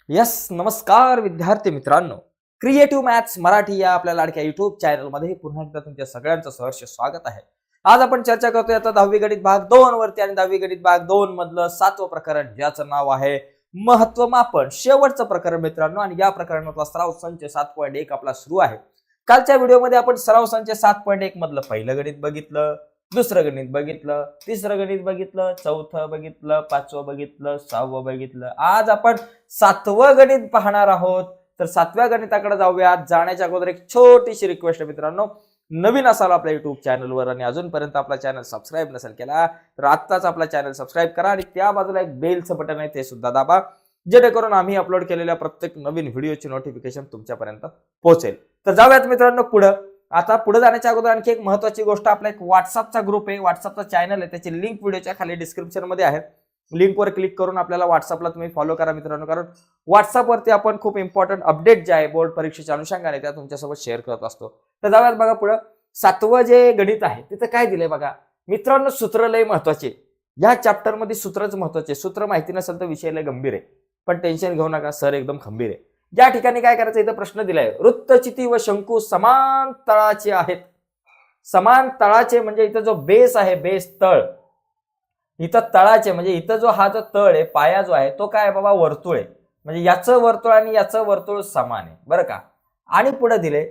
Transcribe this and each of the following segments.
नमस्कार विद्यार्थी मित्रांनो, क्रिएटिव्ह मॅथ्स मराठी या आपल्या लाडक्या युट्यूब चॅनलमध्ये पुन्हा एकदा तुमच्या सगळ्यांचं सहर्ष स्वागत आहे. आज आपण चर्चा करतोय आता 10वी गणित भाग 2 वरती आणि 10वी गणित भाग 2 मधलं 7वं प्रकरण ज्याचं नाव आहे महत्व मापन. शेवटचं प्रकरण मित्रांनो, आणि या प्रकरणातला सराव संच 7.1 आपला सुरू आहे. कालच्या व्हिडिओमध्ये आपण सराव संच 7.1 मधलं पहिलं गणित बघितलं, दुसरं गणित बघितलं, तिसरं गणित बघितलं, चौथं बघितलं, पाचवं बघितलं, सहावं बघितलं. आज आपण 7वं गणित पाहणार आहोत. तर 7व्या गणिताकडे जाऊया. जाण्याच्या अगोदर एक छोटीशी रिक्वेस्ट आहे मित्रांनो, नवीन असाल आपल्या युट्यूब चॅनलवर आणि अजूनपर्यंत आपला चॅनल सबस्क्राईब नसेल केला तर आत्ताच आपला चॅनल सबस्क्राईब करा आणि त्या बाजूला एक बेलचं बटन आहे ते सुद्धा दाबा, जेणेकरून आम्ही अपलोड केलेल्या प्रत्येक नवीन व्हिडिओची नोटिफिकेशन तुमच्यापर्यंत पोहोचेल. तर जाऊयात मित्रांनो पुढे. आता पुढे जाण्याच्या अगोदर आणखी एक महत्त्वाची गोष्ट, आपला एक व्हॉट्सअपचा ग्रुप आहे, व्हॉट्सअपचा चॅनल आहे, त्याची लिंक व्हिडिओच्या खाली डिस्क्रिप्शन मध्ये आहे. लिंकवर क्लिक करून आपल्याला व्हॉट्सअपला तुम्ही फॉलो करा मित्रांनो, कारण व्हॉट्सअपवरती आपण खूप इम्पॉर्टंट अपडेट जे आहे बोर्ड परीक्षेच्या अनुषंगाने त्या तुमच्यासोबत शेअर करत असतो. तर जाऊयात बघा पुढे. 7वं जे गणित आहे तिथं काय दिलंय बघा मित्रांनो. सूत्र लय महत्वाचे, या चॅप्टर मध्ये सूत्रच महत्वाचे. सूत्र माहिती नसेल तर विषय लय गंभीर आहे, पण टेन्शन घेऊ नका, सर एकदम खंबीर आहे. या ठिकाणी काय करायचं, इथं प्रश्न दिलाय, वृत्तचिती व शंकू समान तळाचे आहेत. समान तळाचे म्हणजे इथं जो बेस आहे, बेस तळ, इथं तळाचे म्हणजे इथं जो हा जो तळ आहे, पाया जो आहे तो काय बाबा वर्तुळ आहे, म्हणजे याचं वर्तुळ आणि याचं वर्तुळ समान आहे बरं का. आणि पुढे दिले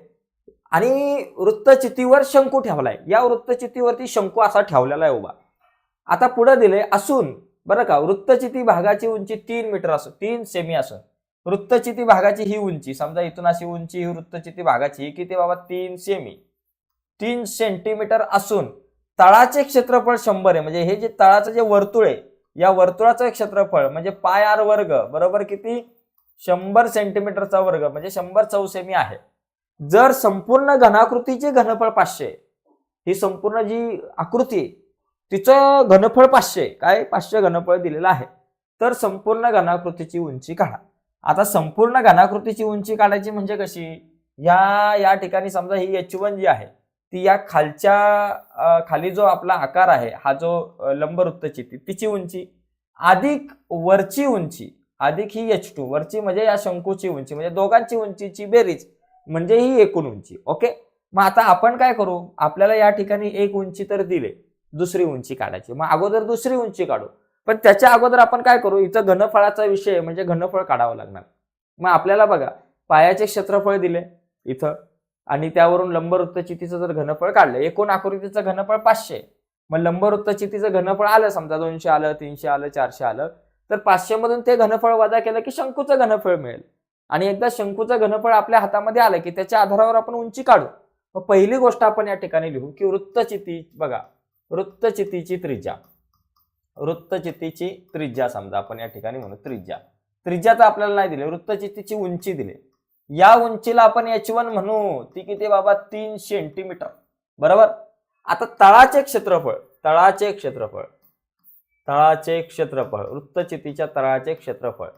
आणि वृत्तचितीवर शंकू ठेवलाय, या वृत्तचितीवरती शंकू असा ठेवलेला आहे उभा. आता पुढे दिले असून बरं का, वृत्तचिती भागाची उंची 3 मीटर असून 3 सेमी असून वृत्तचिती भागाची ही उंची, समजा इथून अशी उंची ही वृत्तचिती भागाची किती बाबा 3 सेमी 3 सेंटीमीटर असून तळाचे क्षेत्रफळ 100 आहे. म्हणजे हे जे तळाचं जे वर्तुळ आहे, या वर्तुळाचं क्षेत्रफळ म्हणजे पाय आर वर्ग बरोबर किती 100 सेंटीमीटरचा वर्ग म्हणजे 100 चौसेमी आहे. जर संपूर्ण घनाकृतीचे घनफळ 500, ही संपूर्ण जी आकृती तिचं घनफळ 500, काय 500 घनफळ दिलेलं आहे, तर संपूर्ण घनाकृतीची उंची काढा. आता संपूर्ण घनाकृतीची उंची काढायची म्हणजे कशी, या ठिकाणी समजा ही H1 जी आहे ती या खालच्या खाली जो आपला आकार आहे, हा जो लंबवृत्तचिती तिची उंची अधिक वरची उंची अधिक ही H2 वरची म्हणजे या शंकूची उंची, म्हणजे दोघांची उंचीची बेरीज म्हणजे ही एकूण उंची. ओके, मग आता आपण काय करू, आपल्याला या ठिकाणी एक उंची तर दिले, दुसरी उंची काढायची. मग अगोदर दुसरी उंची काढू, पण त्याच्या अगोदर आपण काय करू, इथं घनफळाचा विषय म्हणजे घनफळ काढावं लागणार. मग आपल्याला बघा पायाचे क्षेत्रफळ दिले इथं आणि त्यावरून लंबवृत्तचितीचं जर घनफळ काढलं, एकूण आकृतीचं घनफळ 500, मग लंबवृत्तचितीचं घनफळ आलं, समजा 200 आलं, 300 आलं, 400 आलं, तर 500 मधून ते घनफळ वजा केलं की शंकूचं घनफळ मिळेल. आणि एकदा शंकूचं घनफळ आपल्या हातामध्ये आलं की त्याच्या आधारावर आपण उंची काढू. मग पहिली गोष्ट आपण या ठिकाणी लिहू की वृत्तचिती, बघा वृत्तचितीची त्रिज्या, वृत्तचितीची त्रिज्या समजा आपण या ठिकाणी म्हणू त्रिज्या तर आपल्याला नाही दिले, वृत्तचितीची उंची दिली. या उंचीला आपण H1 म्हणू, ती किती बाबा 3 सेंटीमीटर बरोबर. आता तळाचे क्षेत्रफळ वृत्तचितीच्या तळाचे क्षेत्रफळ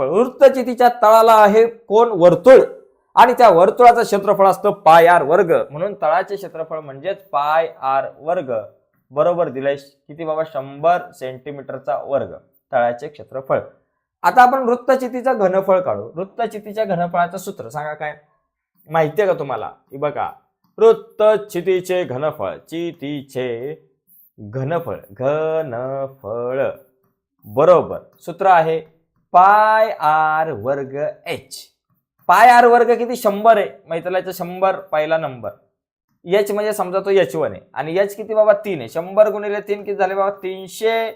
वृत्तचितीच्या तळाला आहे कोण, वर्तुळ, आणि त्या वर्तुळाचं क्षेत्रफळ असतं पाय आर वर्ग, म्हणून तळाचे क्षेत्रफळ म्हणजेच पाय आर वर्ग बरोबर दिलंय किती बाबा 100 सेंटीमीटरचा वर्ग तळाचे क्षेत्रफळ. आता आपण वृत्तचितीचं घनफळ काढू. वृत्तचितीच्या घनफळाचं सूत्र सांगा, काय माहितीये का तुम्हाला, बघा वृत्तचितीचे घनफळ, चितीचे घनफळ बरोबर सूत्र आहे पाय आर वर्ग H. पाय आर वर्ग किती 100 आहे, माहिती 100 पहिला नंबर, H म्हणजे समजा तो H1 आहे आणि H किती बाबा 3 आहे, 100 गुणिले 3 किती झाले बाबा 300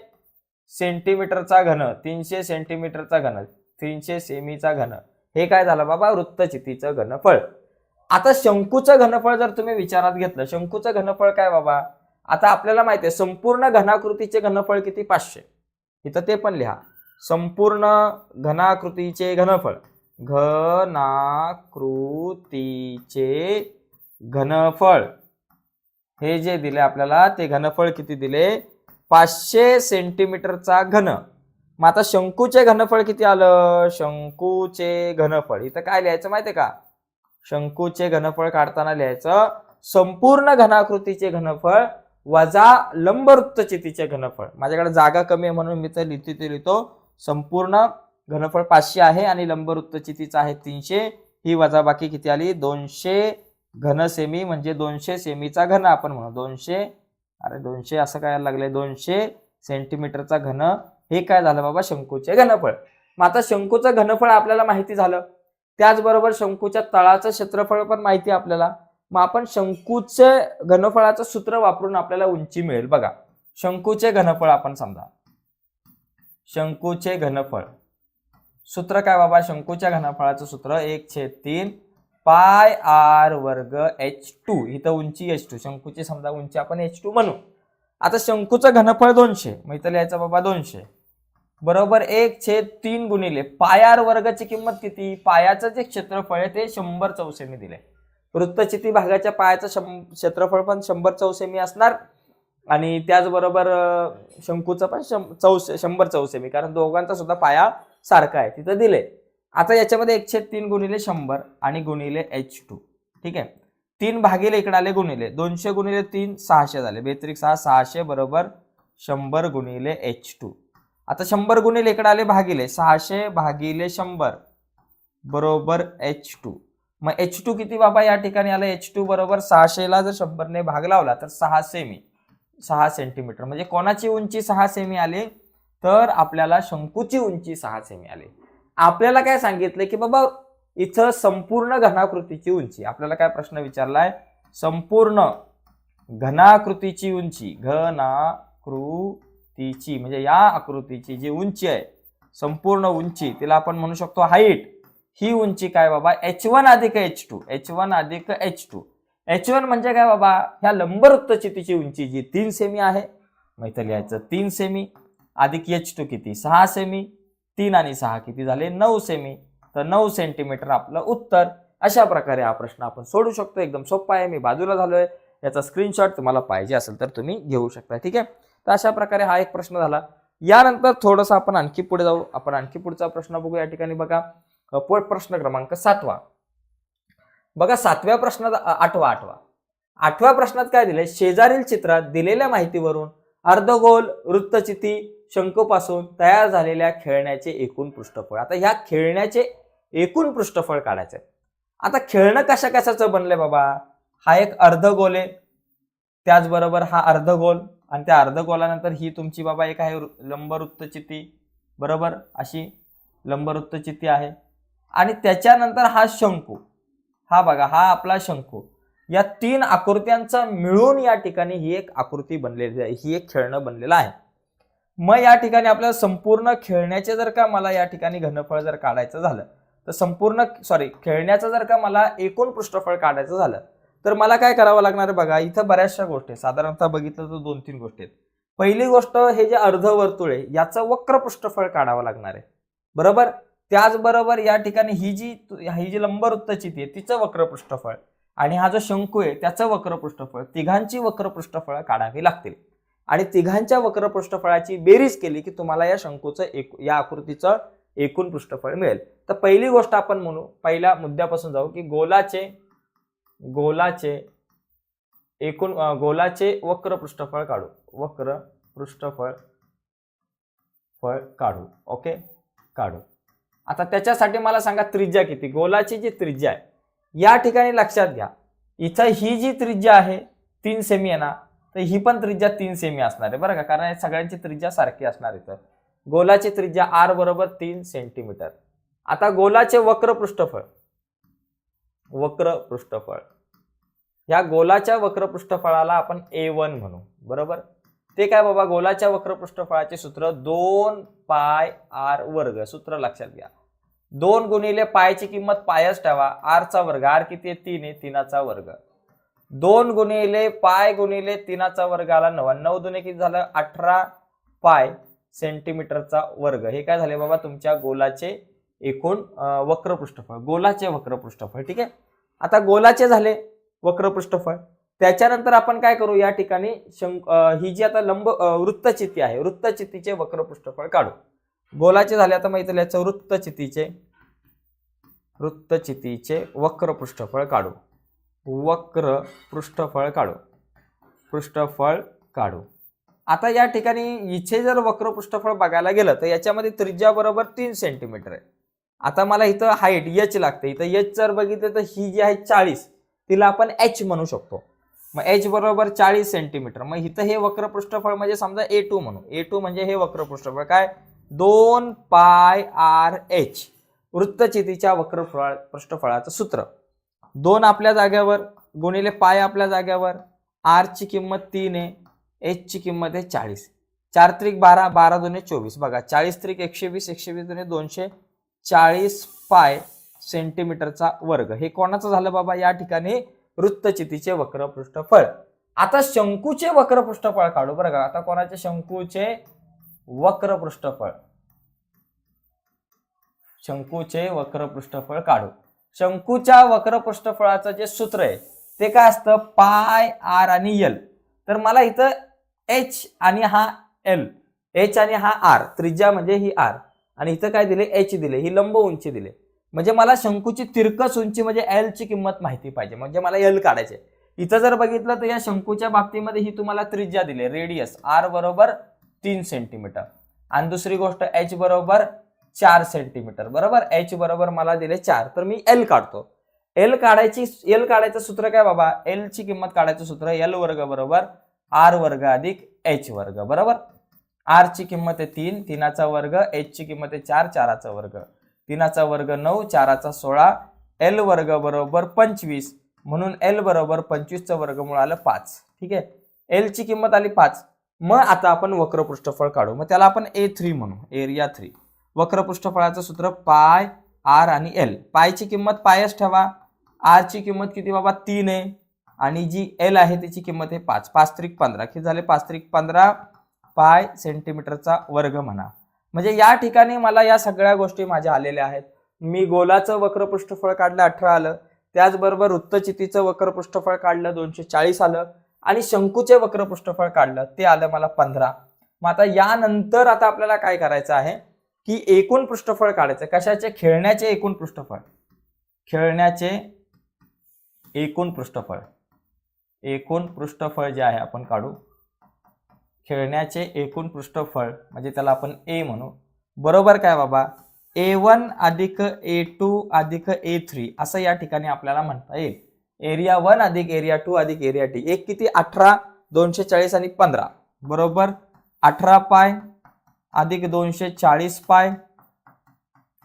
सेंटीमीटरचा घन, 300 सेंटीमीटरचा घन, 300 सेमीचा घन, हे काय झालं बाबा वृत्तचितीचं घनफळ. आता शंकूचं घनफळ जर तुम्ही विचारात घेतलं, शंकूचं घनफळ काय बाबा, आता आपल्याला माहिती आहे संपूर्ण घनाकृतीचे घनफळ किती 500, इथं ते पण लिहा, संपूर्ण घनाकृतीचे घनफळ, हे जे दिले आपल्याला ते घनफळ किती दिले 500 सेंटीमीटरचा घन. मग आता शंकूचे घनफळ किती आलं, शंकूचे घनफळ इथं काय लिहायचं माहितीये का, शंकूचे घनफळ काढताना लिहायचं संपूर्ण घनाकृतीचे घनफळ वजा लंबवृत्तचितीचे घनफळ. माझ्याकडे जागा कमी आहे म्हणून मी तर लिहितो संपूर्ण घनफळ 500 आहे आणि लंब वृत्तचितीचं आहे 300. ही वजाबाकी किती आली 200 घन सेमी म्हणजे 200 सेमीचा घन आपण म्हणू 200 असं काय लागले 200 सेंटीमीटरचा घन. हे काय झालं बाबा शंकूचे घनफळ. मग आता शंकूचं घनफळ आपल्याला माहिती झालं, त्याचबरोबर शंकूच्या तळाचं क्षेत्रफळ पण माहिती आपल्याला. मग आपण शंकूचे घनफळाचं सूत्र वापरून आपल्याला उंची मिळेल. बघा शंकूचे घनफळ आपण समजा, शंकूचे घनफळ सूत्र काय बाबा, शंकूच्या घनफळाचं सूत्र 1/3 पाय आर वर्ग h2. इथं उंची h2, शंकूची समजा उंची आपण h2 म्हणू. आता शंकूचं घनफळ 200, मग इथं लिहायचं बाबा 200 बरोबर 1/3 गुणिले पायार वर्गाची किंमत किती, पायाचं जे क्षेत्रफळ आहे ते 100 चौसेमी दिले. वृत्तचिती भागाच्या पायाचं क्षेत्रफळ पण 100 चौसेमी असणार आणि त्याचबरोबर शंकूचं पण 100 चौसेमी, कारण दोघांचा सुद्धा पाया सारखा आहे तिथं दिले. आता याच्यामध्ये 1/3 गुणिले 100 आणि गुणिले h2. ठीक आहे, 3 भागिले इकडे आले गुणिले 200 गुणिले 3 600 झाले, 6 600 बरोबर 100 गुणिले h2. आता 100 गुणिले इकडे आले भागिले 600 भागिले 100 बरोबर h2. मग h2 किती बाबा या ठिकाणी आलं, h2 बरोबर 600 ला जर 100 ने भाग लावला तर 6 सेमी 6 सेंटीमीटर. म्हणजे कोणाची उंची 6 सेमी आली, तर आपल्याला शंकूची उंची 6 सेमी आली. आपल्याला काय सांगितलं की बाबा इथं संपूर्ण घनाकृतीची उंची, आपल्याला काय प्रश्न विचारलाय, संपूर्ण घनाकृतीची उंची, घनाकृतीची म्हणजे या आकृतीची जी उंची आहे संपूर्ण उंची, तिला आपण म्हणू शकतो हाईट. ही उंची काय बाबा h1 अधिक h2, h1 अधिक h2. h1 म्हणजे काय बाबा, ह्या लंबवृत्तचितीची उंची जी 3 सेमी आहे, मग इथं लिहायचं 3 सेमी अधिक h2 किती 6 सेमी, 3 आणि 6 किती झाले 9 सेमी, तर 9 सेंटीमीटर आपलं उत्तर. अशा प्रकारे हा प्रश्न आपण सोडू शकतो. एकदम सोपा आहे, मी बाजूला झालोय, याचा स्क्रीनशॉट तुम्हाला पाहिजे असेल तर तुम्ही घेऊ शकता. ठीक आहे, तर अशा प्रकारे हा एक प्रश्न झाला. यानंतर थोडंसं आपण आणखी पुढे जाऊ, आपण आणखी पुढचा प्रश्न बघू. या ठिकाणी बघा प्रश्न क्रमांक 7वा बघा, 7व्या प्रश्नात 8व्या प्रश्नात काय दिले, शेजारील चित्रात दिलेल्या माहितीवरून अर्धगोल वृत्तचिती शंकूपासून तयार झालेल्या खेळण्याचे एकूण पृष्ठफळ. आता ह्या खेळण्याचे एकूण पृष्ठफळ काढायचे. आता खेळणं कशा कशाचं बनलंय बाबा, हा एक अर्धगोल आहे, त्याचबरोबर हा अर्धगोल आणि त्या अर्धगोलानंतर ही तुमची बाबा एक आहे लंबवृत्तचिती, बरोबर अशी लंबवृत्तचिती आहे, आणि त्याच्यानंतर हा शंकू, हा बघा हा आपला शंकू. या 3 आकृत्यांचा मिळून या ठिकाणी ही एक आकृती बनलेली आहे, ही एक खेळणं बनलेलं आहे. मग या ठिकाणी आपल्याला संपूर्ण खेळण्याचे जर का मला या ठिकाणी घनफळ जर काढायचं झालं तर खेळण्याचं जर का मला एकूण पृष्ठफळ काढायचं झालं तर मला काय करावं लागणार आहे बघा. इथं बऱ्याचशा गोष्टी आहेत, साधारणतः बघितलं तर 2-3 गोष्टी आहेत. पहिली गोष्ट, हे जे अर्धवर्तुळ आहे याचं वक्र पृष्ठफळ काढावं लागणार आहे, बरोबर. त्याचबरोबर या ठिकाणी ही जी लंबवृत्तचिती आहे तिचं वक्र पृष्ठफळ आणि हा जो शंकू आहे त्याचं वक्र पृष्ठफळ, तिघांची वक्र पृष्ठफळ काढावी लागतील. आणि तिघांच्या वक्र पृष्ठफळाची बेरीज केली की तुम्हाला या शंकूचं या आकृतीचं एकूण पृष्ठफळ मिळेल. तर पहिली गोष्ट आपण म्हणू, पहिल्या मुद्द्यापासून जाऊ की गोलाचे वक्र पृष्ठफळ काढू, वक्र पृष्ठफळ काढू. ओके, काढू. आता त्याच्यासाठी मला सांगा त्रिज्या किती, गोलाची जी त्रिज्या आहे या ठिकाणी लक्षात घ्या, इथं ही जी त्रिज्या आहे 3 सेमी आहे ना, तर ही पण त्रिज्या 3 सेमी असणार आहे बरं का, कारण सगळ्यांची त्रिज्या सारखी असणार. इथं गोलाची त्रिज्या r बरोबर 3 सेंटीमीटर. आता गोलाचे वक्र पृष्ठफळ, या गोलाच्या वक्र पृष्ठफळाला आपण a1 म्हणू, बरोबर. ते काय बाबा, गोलाच्या वक्र पृष्ठफळाचे सूत्र 2 पाय r वर्ग, सूत्र लक्षात घ्या. 2 गुणिले पायची किंमत पायच ठेवा, r चा वर्ग, r किती आहे 3 आहे, 3चा वर्ग. 2 गुणिले पाय गुणिले 3चा वर्ग आला 9, 9 दुने किती झालं 18 पाय सेंटीमीटरचा वर्ग. हे काय झाले बाबा तुमच्या गोलाचे एकूण वक्र पृष्ठफळ, गोलाचे वक्र पृष्ठफळ. ठीक आहे, आता गोलाचे झाले वक्र पृष्ठफळ. त्याच्यानंतर आपण काय करू, या ठिकाणी ही जी आता वृत्तचिती आहे, वृत्तचितीचे वक्र पृष्ठफळ काढू. गोलाचे झाले, आता माहिती लिहायचं वृत्तचितीचे वक्र पृष्ठफळ काढू, पृष्ठफळ काढू. आता या ठिकाणी इथे जर वक्र पृष्ठफळ बघायला गेलं तर याच्यामध्ये त्रिज्या बरोबर 3 सेंटीमीटर आहे. आता मला इथं हाईट एच लागते. इथं एच जर बघितलं तर ही जी आहे 40, तिला आपण एच म्हणू शकतो. मग एच बरोबर 40 सेंटीमीटर. मग इथं हे वक्र पृष्ठफळ म्हणजे समजा A2 म्हणू. A2 म्हणजे हे वक्र पृष्ठफळ काय 2 पाय आर एच, वृत्तचितीच्या वक्र पृष्ठफळाचं सूत्र. 2 आपल्या जाग्यावर गुणिले पाय आपल्या जाग्यावर, आर ची किंमत 3 आहे, एच ची किंमत आहे 40. 4 त्रिक 12, 12 दुने 24. बघा 40 त्रिक 120, 120 दुने 240 पाय सेंटीमीटरचा वर्ग. हे कोणाचं झालं बाबा या ठिकाणी वृत्तचितीचे वक्र पृष्ठफळ. आता शंकूचे वक्र पृष्ठफळ काढू बरं का. आता कोणाचे शंकूचे वक्र पृष्ठफळ, शंकूचे वक्र पृष्ठफळ काढू. शंकूच्या वक्र पृष्ठफळाचं जे सूत्र आहे ते काय असतं पाय आर आणि एल. तर मला इथं एच आणि हा एल, एच आणि हा आर, त्रिज्या म्हणजे ही आर, आणि इथं काय दिले एच दिले, ही लंब उंची दिले. म्हणजे मला शंकूची तिरकस उंची म्हणजे एल ची किंमत माहिती पाहिजे, म्हणजे मला एल काढायचे. इथं जर बघितलं तर या शंकूच्या बाबतीमध्ये ही तुम्हाला त्रिज्या दिली रेडियस आर बरोबर 3 सेंटीमीटर, आणि दुसरी गोष्ट एच बरोबर 4 सेंटीमीटर. बरोबर, एच बरोबर मला दिले 4. तर मी एल काढतो. एल काढायचं सूत्र काय बाबा, एल ची किंमत काढायचं सूत्र एल वर्ग बरोबर आर वर्ग अधिक एच वर्ग. बरोबर, आर ची किंमत आहे 3, 3चा वर्ग, एच ची किंमत आहे 4, 4चा वर्ग, 3चा वर्ग 9, 4चा 16, एल वर्ग बरोबर 25, म्हणून एल बरोबर 25चं वर्गमूळ आलं 5. ठीक आहे, एल ची किंमत आली 5. मग आता आपण वक्र पृष्ठफळ काढू. मग त्याला आपण A3 म्हणू, एरिया 3. वक्र पृष्ठफळाचं सूत्र पाय आर आणि एल. पायची किंमत पायच ठेवा, आर ची किंमत किती बाबा 3 आहे, आणि जी एल आहे त्याची किंमत आहे 5. 5 त्रिक 15, किती झाले 5 त्रिक 15 पाय सेंटीमीटरचा वर्ग म्हणा. म्हणजे या ठिकाणी मला या सगळ्या गोष्टी माझ्या आलेल्या आहेत. मी गोलाचं वक्र पृष्ठफळ काढलं 18 आलं, त्याचबरोबर वृत्तचितीचं वक्र पृष्ठफळ काढलं 240 आलं, आणि शंकूचे वक्र पृष्ठफळ काढलं ते आलं मला 15. मग आता यानंतर आता आपल्याला काय करायचं आहे की एकूण पृष्ठफळ काढायचं. कशाचे, खेळण्याचे एकूण पृष्ठफळ, खेळण्याचे एकूण पृष्ठफळ, एकूण पृष्ठफळ जे आहे आपण काढू. खेळण्याचे एकूण पृष्ठफळ म्हणजे त्याला आपण ए म्हणू. बरोबर काय बाबा, A1 अधिक A2 अधिक A3 असं या ठिकाणी आपल्याला म्हणता येईल. एरिया 1 अधिक एरिया 2 अधिक एरिया टी. एक किती 18, 240 आणि 15 बरोबर 18 पाय अधिक 240 पाय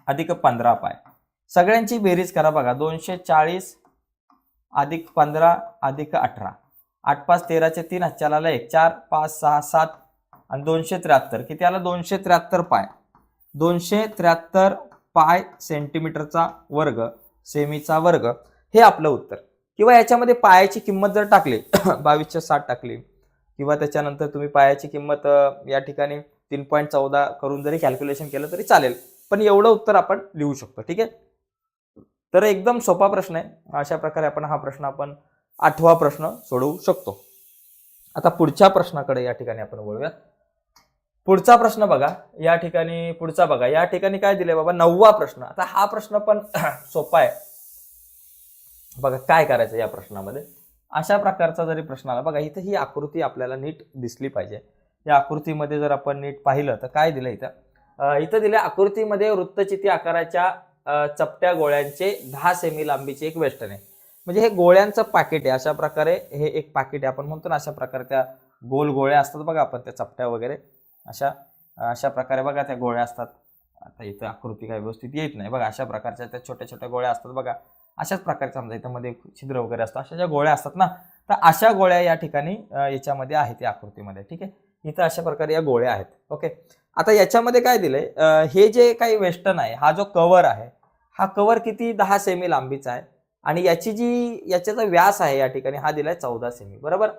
अधिक 15 पाय. सगळ्यांची बेरीज करा बघा. 240 अधिक 15 अधिक 18, 8 5 13 3, हातच्याला 1, 4 5 6 7 आणि 273. किती आला 273 पाय. 273 पाय सेंटीमीटरचा वर्ग, सेमीचा वर्ग, हे आपलं उत्तर. किंवा याच्यामध्ये पायाची किंमत जर टाकली 22/60 टाकली, किंवा त्याच्यानंतर तुम्ही पायाची किंमत या ठिकाणी 3.14 करून जरी कॅल्क्युलेशन केलं तरी चालेल, पण एवढं उत्तर आपण लिहू शकतो. ठीक आहे, तर एकदम सोपा प्रश्न आहे. अशा प्रकारे आपण हा प्रश्न आपण 8वा प्रश्न सोडवू शकतो. आता पुढच्या प्रश्नाकडे या ठिकाणी आपण वळूयात. पुढचा प्रश्न बघा, या ठिकाणी पुढचा बघा, या ठिकाणी काय दिले बाबा 9वा प्रश्न. आता हा प्रश्न पण सोपा आहे बघा. काय करायचं या प्रश्नामध्ये, अशा प्रकारचा जरी प्रश्न आला बघा, इथं ही आकृती आपल्याला नीट दिसली पाहिजे. या आकृतीमध्ये जर आपण नीट पाहिलं तर काय दिलं इथं दिलं आकृतीमध्ये वृत्तचिती आकाराच्या चपट्या गोळ्यांचे 10 सेमी लांबीचे एक वेष्टन आहे. म्हणजे हे गोळ्यांचं पाकिट आहे. अशा प्रकारे हे एक पाकिट आहे आपण म्हणतो ना, अशा प्रकारे त्या गोल गोळ्या असतात बघा, आपण त्या चपट्या वगैरे अशा प्रकारे बघा त्या गोळ्या असतात. आता इथं आकृती काय व्यवस्थित येत नाही बघा. अशा प्रकारच्या त्या छोट्या छोट्या गोळ्या असतात बघा. अशाच प्रकारे समजा इथं मध्ये छिद्र वगैरे असतात, अशा ज्या गोळ्या असतात ना, तर अशा गोळ्या या ठिकाणी याच्यामध्ये आहेत या आकृतीमध्ये. ठीक आहे, इथं अशा प्रकारे या गोळ्या आहेत. ओके, आता याच्यामध्ये काय दिलंय, हे जे काही वेस्टर्न आहे, हा जो कव्हर आहे, हा कव्हर किती 10 सेमी लांबीचा आहे, आणि याच्याचा व्यास आहे या ठिकाणी हा दिलाय 14 सेमी. बरोबर,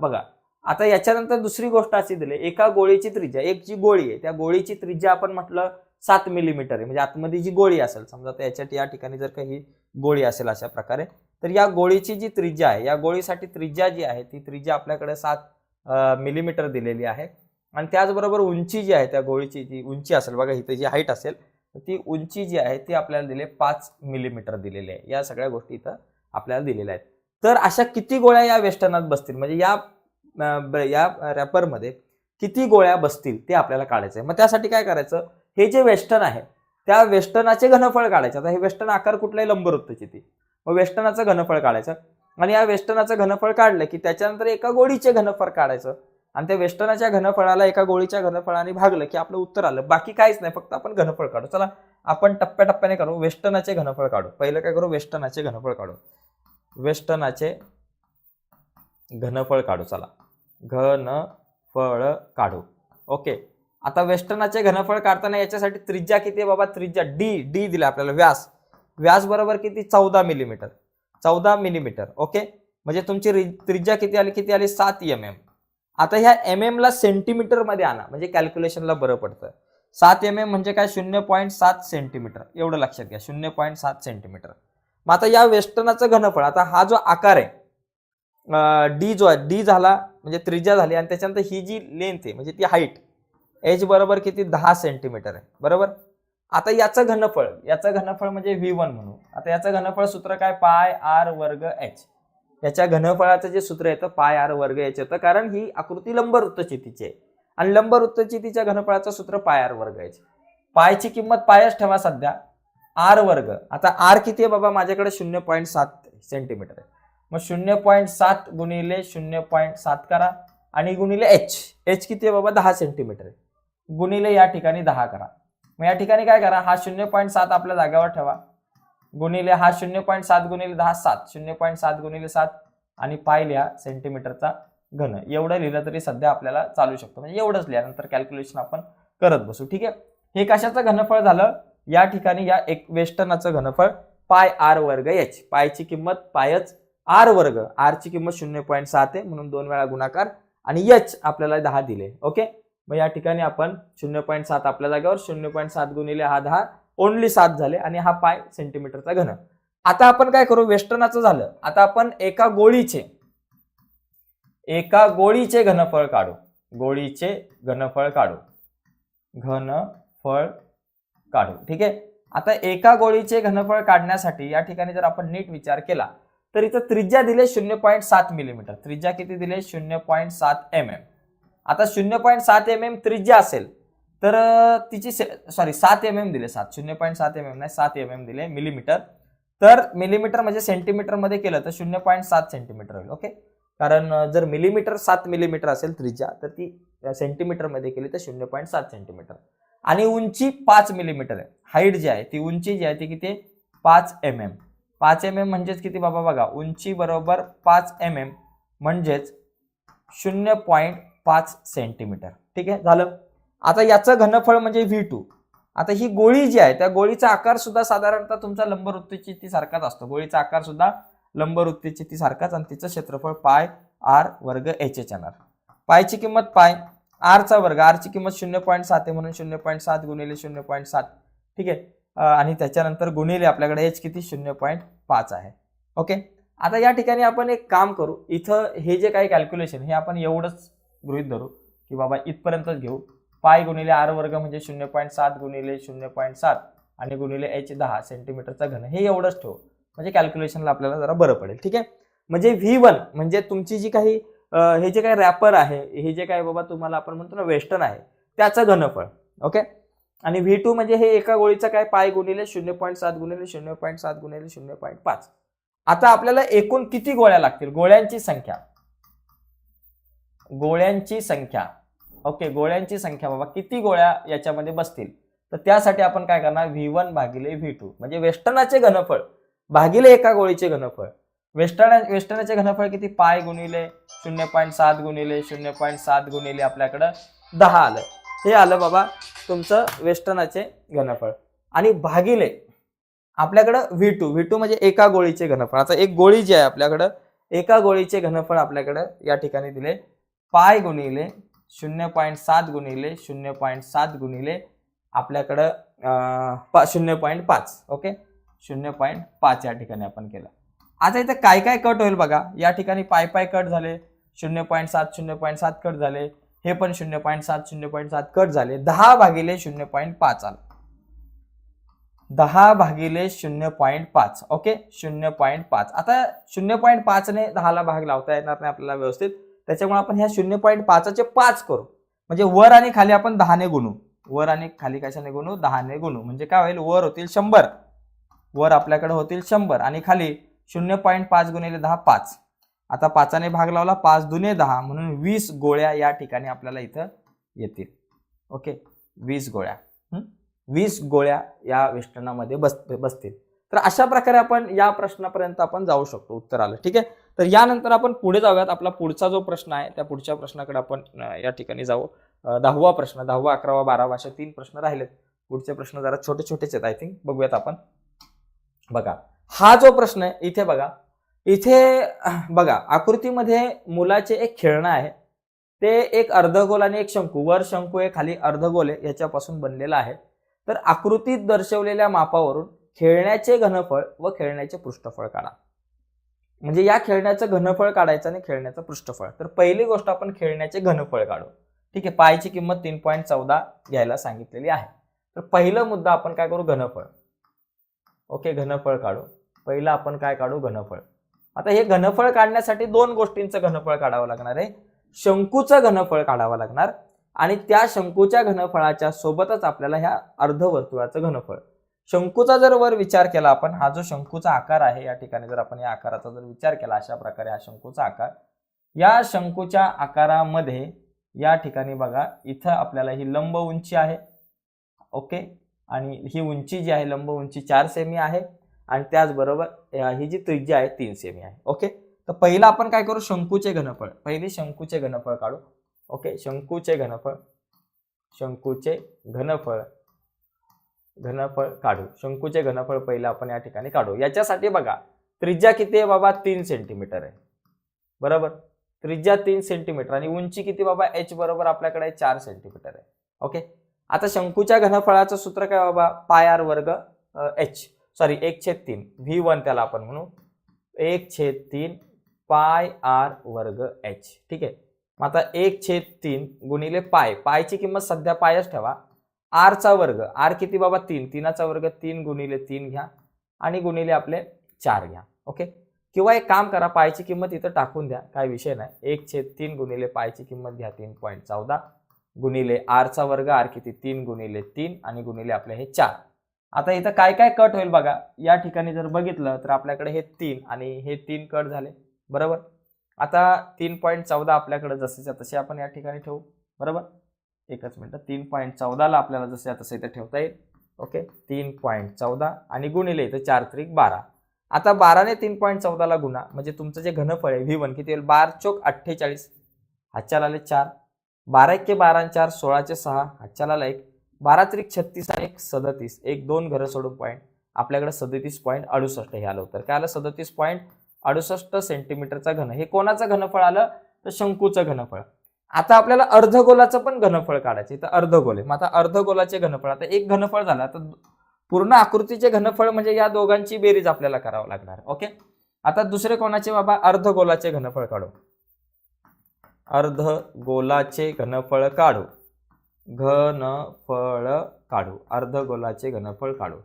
बघा. आता याच्यानंतर दुसरी गोष्ट अशी दिली, एका गोळीची त्रिज्या, एक जी गोळी आहे त्या गोळीची त्रिज्या आपण म्हटलं 7 मिलीमीटर आहे. म्हणजे आतमध्ये जी गोळी असेल, समजा तर याच्यात या ठिकाणी जर काही गोळी असेल अशा प्रकारे, तर या गोळीची जी त्रिज्या आहे, या गोळीसाठी त्रिज्या जी आहे ती त्रिज्या आपल्याकडे 7 मिलीमीटर दिलेली आहे. आणि त्याचबरोबर उंची जी आहे त्या गोळीची जी उंची असेल बघा, इथे जी हाईट असेल ती उंची जी आहे ती आपल्याला दिली 5 मिलीमीटर दिलेली आहे. या सगळ्या गोष्टी इथं आपल्याला दिलेल्या आहेत. तर अशा किती गोळ्या या वेष्टनात बसतील, म्हणजे या या रॅपरमध्ये किती गोळ्या बसतील ते आपल्याला काढायचं आहे. मग त्यासाठी काय करायचं, हे जे वेस्टर्न आहे त्या वेस्टर्नाचे घनफळ काढायचे. आता हे वेस्टर्न आकार कुठलाही लंबवृत्तचिती, मग वेस्टर्नाचं घनफळ काढायचं आणि या वेस्टर्नाचं घनफळ काढलं की त्याच्यानंतर एका गोळीचे घनफळ काढायचं आणि त्या वेस्टर्नाच्या घनफळाला एका गोळीच्या घनफळाने भागलं की आपलं उत्तर आलं. बाकी काहीच नाही, फक्त आपण घनफळ काढू. चला आपण टप्प्याटप्प्याने करू. वेस्टर्नाचे घनफळ काढू. पहिलं काय करू, वेस्टर्नाचे घनफळ काढू. वेस्टर्नाचे घनफळ काढू. चला घनफळ काढू. ओके, आता वेस्टर्नाचे घनफळ काढताना याच्यासाठी त्रिज्या किती आहे बाबा, त्रिज्या डी दिला आपल्याला. व्यास बरोबर किती, 14 मिलीमीटर. 14 मिलीमीटर. ओके, म्हणजे तुमची त्रिज्या किती आली 7 mm. आता ह्या mm ला सेंटीमीटर मध्ये आणा म्हणजे कॅल्क्युलेशनला बरं पडतं. 7 mm म्हणजे काय, 0.7 सेंटीमीटर. एवढं लक्षात घ्या, 0.7 सेंटीमीटर. मग आता या वेस्टर्नाचं घनफळ, आता हा जो आकार आहे डी जो आहे, डी झाला म्हणजे त्रिज्या झाली आणि त्याच्यानंतर ही जी लेंथ आहे म्हणजे ती हाईट, एच बरोबर किती, 10 सेंटीमीटर आहे. बरोबर. आता याचं घनफळ म्हणजे V1 म्हणू. आता याचं घनफळ सूत्र काय, पाय आर वर्ग एच. याच्या घनफळाचं जे सूत्र येतं पाय आर वर्ग एच येतं, कारण ही आकृती लंबवृत्तचितीची आहे आणि लंबवृत्तचितीच्या घनफळाचं सूत्र पाय आर वर्ग एच. पायची किंमत पायच ठेवा सध्या, आर वर्ग. आता आर किती आहे बाबा, माझ्याकडे 0.7 सेंटीमीटर आहे. मग 0.7 गुणिले 0.7 करा आणि गुणिले एच किती आहे बाबा, 10 सेंटीमीटर आहे. गुणिले या ठिकाणी 10 करा. मग या ठिकाणी काय करा, हा 0.7 आपल्या जागेवर ठेवा, गुणिले हा 0.7 गुणिले 10 7, 0.7 गुणिले 7 आणि पाय लिहा सेंटीमीटरचा घन. एवढं लिहिलं तरी सध्या आपल्याला चालू शकतो, म्हणजे एवढंच लिहा, नंतर कॅल्क्युलेशन आपण करत बसू. ठीक आहे, हे कशाचं घनफळ झालं, या ठिकाणी या एक वेस्टर्नाचं घनफळ पाय आर वर्ग एच. पायची किंमत पायच, आर वर्ग, आर ची किंमत 0.7 आहे म्हणून 2 वेळा गुणाकार आणि एच आपल्याला 10 दिले. ओके, मग या ठिकाणी आपण 0.7 आपल्या जागेवर, 0.7 गुणिले हा 10 ओनली 7 झाले आणि हा पाय सेंटीमीटरचा घन. आता आपण काय करू, वेस्टर्नाचं झालं. आता आपण एका गोळीचे घनफळ काढू. गोळीचे घनफळ काढू. ठीक आहे. आता एका गोळीचे घनफळ काढण्यासाठी या ठिकाणी जर आपण नीट विचार केला तर इथं त्रिज्या दिले 0.7 मिलीमीटर. त्रिज्या किती दिले, 0.7 mm. आता 0.7 mm त्रिज्या असेल तर तिची 7 mm दिले, 0.7 mm नाही 7 mm दिले मिलीमीटर. तर मिलीमीटर म्हणजे सेंटीमीटर मध्ये केलं तर 0.7 सेंटीमीटर होईल. ओके, कारण जर मिलीमीटर 7 मिलीमीटर असेल त्रिज्या तर ती सेंटीमीटर मध्ये केली तर 0.7 सेंटीमीटर. आणि उंची 5 मिलीमीटर आहे. हाईट जी आहे ती, उंची जी आहे ती किती, 5 mm. 5 mm म्हणजेच किती बाबा बघा, उंची बरोबर 5 mm म्हणजेच 0.5 सेंटीमीटर. ठीक आहे, झालं. आता याचं घनफळ म्हणजे V2. आता ही गोळी जी आहे त्या गोळीचा आकार सुद्धा साधारणतः तुमचा लंबवृत्तचिती सारखाच असतो. गोळीचा आकार सुद्धा लंबवृत्तचिती सारखाच आणि तिचं क्षेत्रफळ पाय आर वर्ग एच येणार. पायची किंमत पाय, आरचा वर्ग, आरची किंमत 0.7 आहे म्हणून 0.7 गुणिले 0.7. ठीक आहे, आणि त्याच्यानंतर गुणिले आपल्याकडे एच किती, 0.5 आहे. ओके, आता या ठिकाणी आपण एक काम करू, इथं हे जे काही कॅल्क्युलेशन हे आपण एवढंच गृहीत धरू की बाबा इथपर्यंतच घेऊ. पाय गुणिले आर वर्ग म्हणजे 0.7 गुणिले 0.7 आणि गुणिले एच 10 सेंटीमीटरचा घन, हे एवढंच ठेवू म्हणजे कॅल्क्युलेशनला आपल्याला जरा बरं पडेल. ठीक आहे, म्हणजे V1 म्हणजे तुमची जी काही हे जे काही रॅपर आहे, हे जे काही बाबा तुम्हाला आपण म्हणतो ना वेस्टर्न आहे, त्याचं घनफळ. ओके, आणि V2 म्हणजे हे एका गोळीचा काय, पाय गुणिले 0.7 गुणिले 0.7 गुणिले 0.5. आता आपल्याला एकूण किती गोळ्या लागतील, गोळ्यांची संख्या. ओके, गोळ्यांची संख्या बाबा किती गोळ्या याच्यामध्ये बसतील, तर त्यासाठी आपण काय करणार, V1 भागिले V2 म्हणजे वेस्टर्नाचे घनफळ भागिले एका गोळीचे घनफळ. वेस्टर्नाचे घनफळ किती, पाय गुणिले 0.7 गुणिले 0.7 गुणिले आपल्याकडं 10 आलं. हे आलं बाबा तुमचं वेस्टर्नाचे घनफळ आणि भागिले आपल्याकडं V2 म्हणजे एका गोळीचे घनफळ. आता एक गोळी जी आहे आपल्याकडं, एका गोळीचे घनफळ आपल्याकडं या ठिकाणी दिले पाय गुणिले 0.7 गुणिले 0.7 गुणिले आपल्याकडं 0.5. ओके, 0.5 या ठिकाणी आपण केलं. आता इथे काय काय कट होईल बघा, या ठिकाणी पाय कट झाले, 0.7 कट झाले, हे पण 0.7 कट झाले. 10 भागिले 0.5 आलं, 10 भागिले 0.5. ओके, 0.5. आता 0.5 ने 10 ला भाग लावता येणार नाही आपल्याला व्यवस्थित, त्याच्यामुळे आपण ह्या 0.5चे 5 करू, म्हणजे वर आणि खाली आपण 10ने गुणू, वर आणि खाली कशाने गुणू, 10ने गुणू, म्हणजे काय होईल, वर होतील 100, वर आपल्याकडे होतील 100 आणि खाली 0.5 गुणिले 10 5. आता 5ने भाग लावला, 5 दुने 10 म्हणून 20 गोळ्या या ठिकाणी आपल्याला इथं येतील. ओके, 20 गोळ्या, 20 गोळ्या या वेष्टनामध्ये बसतील. तर अशा प्रकारे आपण या प्रश्नापर्यंत आपण जाऊ शकतो उत्तराला. ठीक आहे, तर यानंतर आपण पुढे जाऊयात. आपला पुढचा जो प्रश्न आहे त्या पुढच्या प्रश्नाकडे आपण या ठिकाणी जाऊ. 10वा प्रश्न, 10वा 11वा 12वा असे 3 प्रश्न राहिलेत. पुढचे प्रश्न जरा छोटे छोटेच आहेत आय थिंक, बघूयात आपण. बघा हा जो प्रश्न आहे इथे बघा, इथे बघा आकृतीमध्ये मुलाचे एक खेळणं आहे, ते एक अर्धगोल आणि एक शंकू, वर शंकू आहे खाली अर्धगोल आहे, याच्यापासून बनलेला आहे. तर आकृतीत दर्शवलेल्या मापावरून खेळण्याचे घनफळ व खेळण्याचे पृष्ठफळ काढा. म्हणजे या खेळण्याचं घनफळ काढायचं आणि खेळण्याचं पृष्ठफळ. तर पहिली गोष्ट आपण खेळण्याचे घनफळ काढू. ठीक आहे, पायची किंमत 3.14 घ्यायला सांगितलेली आहे. तर पहिला मुद्दा आपण काय करू, घनफळ. ओके, घनफळ काढू. पहिला आपण काय काढू, घनफळ. आता हे घनफळ काढण्यासाठी 2 गोष्टींचं घनफळ काढावं लागणार आहे. शंकूचं घनफळ काढावं लागणार आणि त्या शंकूच्या घनफळाच्या सोबतच आपल्याला ह्या अर्धवर्तुळाचं घनफळ. शंकूचा जर वर विचार केला आपण, हा जो शंकूचा आकार आहे या ठिकाणी जर आपण या आकाराचा जर विचार केला, अशा प्रकारे हा शंकूचा आकार, या शंकूच्या आकारामध्ये या ठिकाणी बघा इथं आपल्याला ही लंब उंची आहे. ओके, आणि ही उंची जी आहे लंब उंची 4 सेमी आहे आणि त्याचबरोबर ही जी त्रिज्या आहे 3 सेमी आहे. ओके, तर पहिला आपण काय करू, शंकूचे घनफळ. पहिले शंकूचे घनफळ काढू. ओके, शंकूचे घनफळ, शंकूचे घनफळ, घनफळ काढू. शंकूचे घनफळ पहिला आपण या ठिकाणी काढू. याच्यासाठी बघा त्रिज्या किती आहे बाबा, 3 सेंटीमीटर आहे, बरोबर. त्रिज्या 3 सेंटीमीटर आणि उंची किती बाबा, h बरोबर आपल्याकडे 4 सेंटीमीटर आहे. ओके, आता शंकूच्या घनफळाचं सूत्र काय बाबा, पाय आर वर्ग h, सॉरी 1/3 v1 त्याला आपण म्हणू, 1/3 पाय आर वर्ग h. ठीक आहे, मग आता 1/3 गुणिले पाय, पायची किंमत सध्या पायच ठेवा, आर चा वर्ग, आर किती बाबा 3, 3चा वर्ग 3 गुणिले 3 घ्या आणि गुणिले आपले 4 घ्या. ओके, किंवा एक काम करा, पायची किंमत इथं टाकून द्या, काय विषय नाही. 1/3 गुणिले पायची किंमत घ्या 3.14 गुणिले आर चा वर्ग, आर किती 3 गुणिले 3 आणि गुणिले आपले हे 4. आता इथं काय काय कट होईल बघा, या ठिकाणी जर बघितलं तर आपल्याकडे हे 3 आणि हे 3 कट झाले, बरोबर. आता 3.14 आपल्याकडे जसेच्या तसे आपण या ठिकाणी ठेवू, बरोबर. एकच मिनिट, 3.14 ला आपल्याला जसे तसे इथे ठेवता येईल. ओके, 3.14 आणि गुणिले इथं 4 त्रिक 12. आता 12ने 3.14 ला गुणा, म्हणजे तुमचं जे घनफळ आहे v1 किती होईल, 12 चोक 48, हातच्या लाले 4, 12 1 12 आणि 4 16 6, हातच्या लाला 1, 12 त्रिक 36 आणि 1 37, 1 2 घरं सोडून पॉईंट, आपल्याकडे 37.68 हे आलं उत्तर. काय आलं, 37.68 सेंटीमीटरचा घन. हे कोणाचं घनफळ आलं, तर शंकूचं घनफळ. आता आपल्याला अर्धगोलाचं पण घनफळ काढायचे, तर अर्धगोल आहे. मग आता अर्धगोलाचे घनफळ, आता एक घनफळ झाला तर पूर्ण आकृतीचे घनफळ म्हणजे या दोघांची बेरीज आपल्याला करावं लागणार. ओके, आता दुसरे कोणाचे बाबा, अर्धगोलाचे घनफळ काढू. अर्धगोलाचे घनफळ काढू, घनफळ काढू, अर्धगोलाचे घनफळ काढू.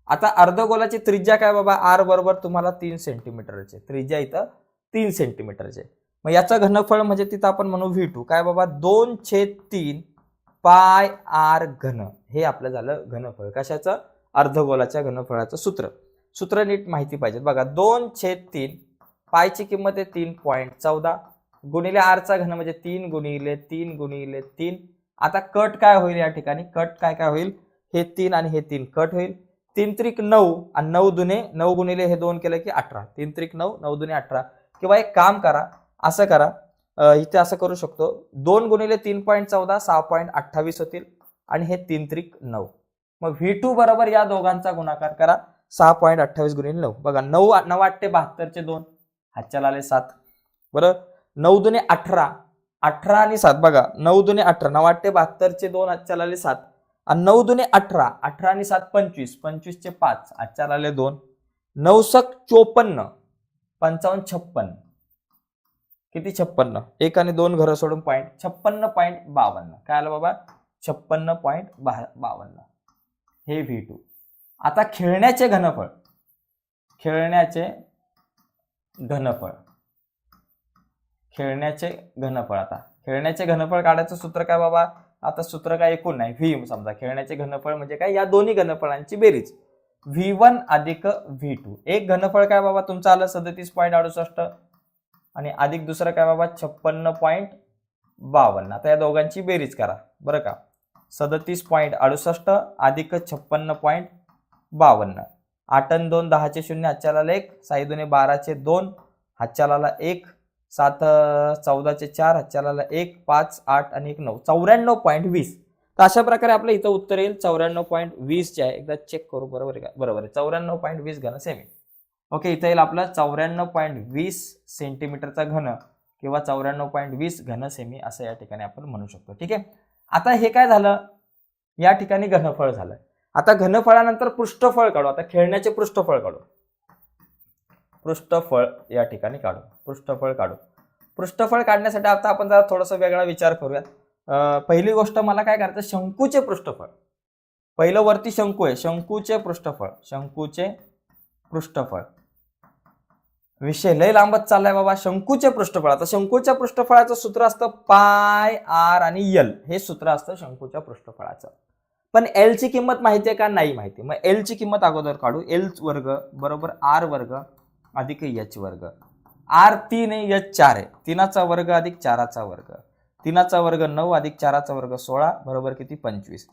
आता अर्धगोलाची त्रिज्या काय बाबा, आर बरोबर तुम्हाला 3 सेंटीमीटरचे, त्रिज्या इथं 3 सेंटीमीटरचे. मग याचं घनफळ म्हणजे तिथं आपण म्हणू v2 काय बाबा, 2/3 पाय आर घन. हे आपलं झालं घनफळ. कशाचं, अर्धगोलाच्या घनफळाचं सूत्र. सूत्र नीट माहिती पाहिजे बघा, 2/3 पायची किंमत आहे 3.14 गुणिले आर चा घन म्हणजे 3 गुणिले 3 गुणिले 3. आता कट काय होईल या ठिकाणी, कट काय काय होईल, हे 3 आणि हे 3 कट होईल. 3 त्रिक 9 आणि 9 दुने 9 गुणिले हे 2 केलं की 18, 3 त्रिक 9, 9 दुने 18. किंवा एक काम करा, असं करा, इथे असं करू शकतो, 2 गुणिले 3.14 6.28 होतील आणि हे 3 त्रिक 9. मग v2 बरोबर या दोघांचा गुणाकार करा, 6.28 गुणिले 9. बघा 9 9 8 72 चे 2, हातच्या लाले 7, बरोबर. 9 दुने 18, 18 आणि 7 बघा, 9 दुने 18, 9 8 72 चे 2, हातच्या लाले 7 आणि 9 दुने 18, 18 आणि 7 25, 25 चे 5, हातच्या लाले 2, 9 सक 54, 55 56, किती 56, 1 आणि 2 घरं सोडून पॉईंट, 56.52. काय आलं बाबा, 56.52 हे v2. आता खेळण्याचे घनफळ, खेळण्याचे घनफळ, खेळण्याचे घनफळ. आता खेळण्याचे घनफळ काढायचं सूत्र काय बाबा, आता सूत्र काय एकूण नाही, व्ही समजा खेळण्याचे घनफळ म्हणजे काय, या दोन्ही घनफळांची बेरीज V1 अधिक V2. एक घनफळ काय बाबा तुमचं आलं 37.68 आणि अधिक दुसरं काय बाबा 56.52. आता या दोघांची बेरीज करा बरं का. 37.68 अधिक 56.52. 8 आणि 2 10चे 0, हातच्याला 1, 6 2 12चे 2, हातच्याला 1, 7 14चे 4, हातच्याला 1, 5 8 आणि 1 9, 94.20. तर अशा प्रकारे आपलं इथं उत्तर येईल 94.20 चे आहे. एकदा चेक करू, बरोबर आहे का, बरोबर आहे 94.20 घन सेमी. ओके, इथं येईल आपलं 94.20 सेंटीमीटरचा घन किंवा 94.20 घन सेमी असं या ठिकाणी आपण म्हणू शकतो. ठीक आहे, आता हे काय झालं, या ठिकाणी घनफळ झालं. आता घनफळानंतर पृष्ठफळ काढू. आता खेळण्याचे पृष्ठफळ काढू. पृष्ठफळ या ठिकाणी काढू. पृष्ठफळ काढू. पृष्ठफळ काढण्यासाठी आता आपण जरा थोडासा वेगळा विचार करूयात. पहिली गोष्ट मला काय करायचं, शंकूचे पृष्ठफळ. पहिलं वरती शंकू आहे, शंकूचे पृष्ठफळ. शंकूचे पृष्ठफळ विषय लय लांबत चाललाय बाबा. शंकूचे पृष्ठफळ, आता शंकूच्या पृष्ठफळाचं सूत्र असतं पाय आर आणि एल, हे सूत्र असतं शंकूच्या पृष्ठफळाचं. पण एल ची किंमत माहितीये का, नाही माहिती. मग एल ची किंमत अगोदर काढू. एल वर्ग बरोबर आर वर्ग अधिक एच वर्ग. आर 3 आहे, एच 4 आहे. 3चा वर्ग अधिक 4चा वर्ग. 3चा वर्ग 9 अधिक 4चा वर्ग 16 बरोबर किती 25.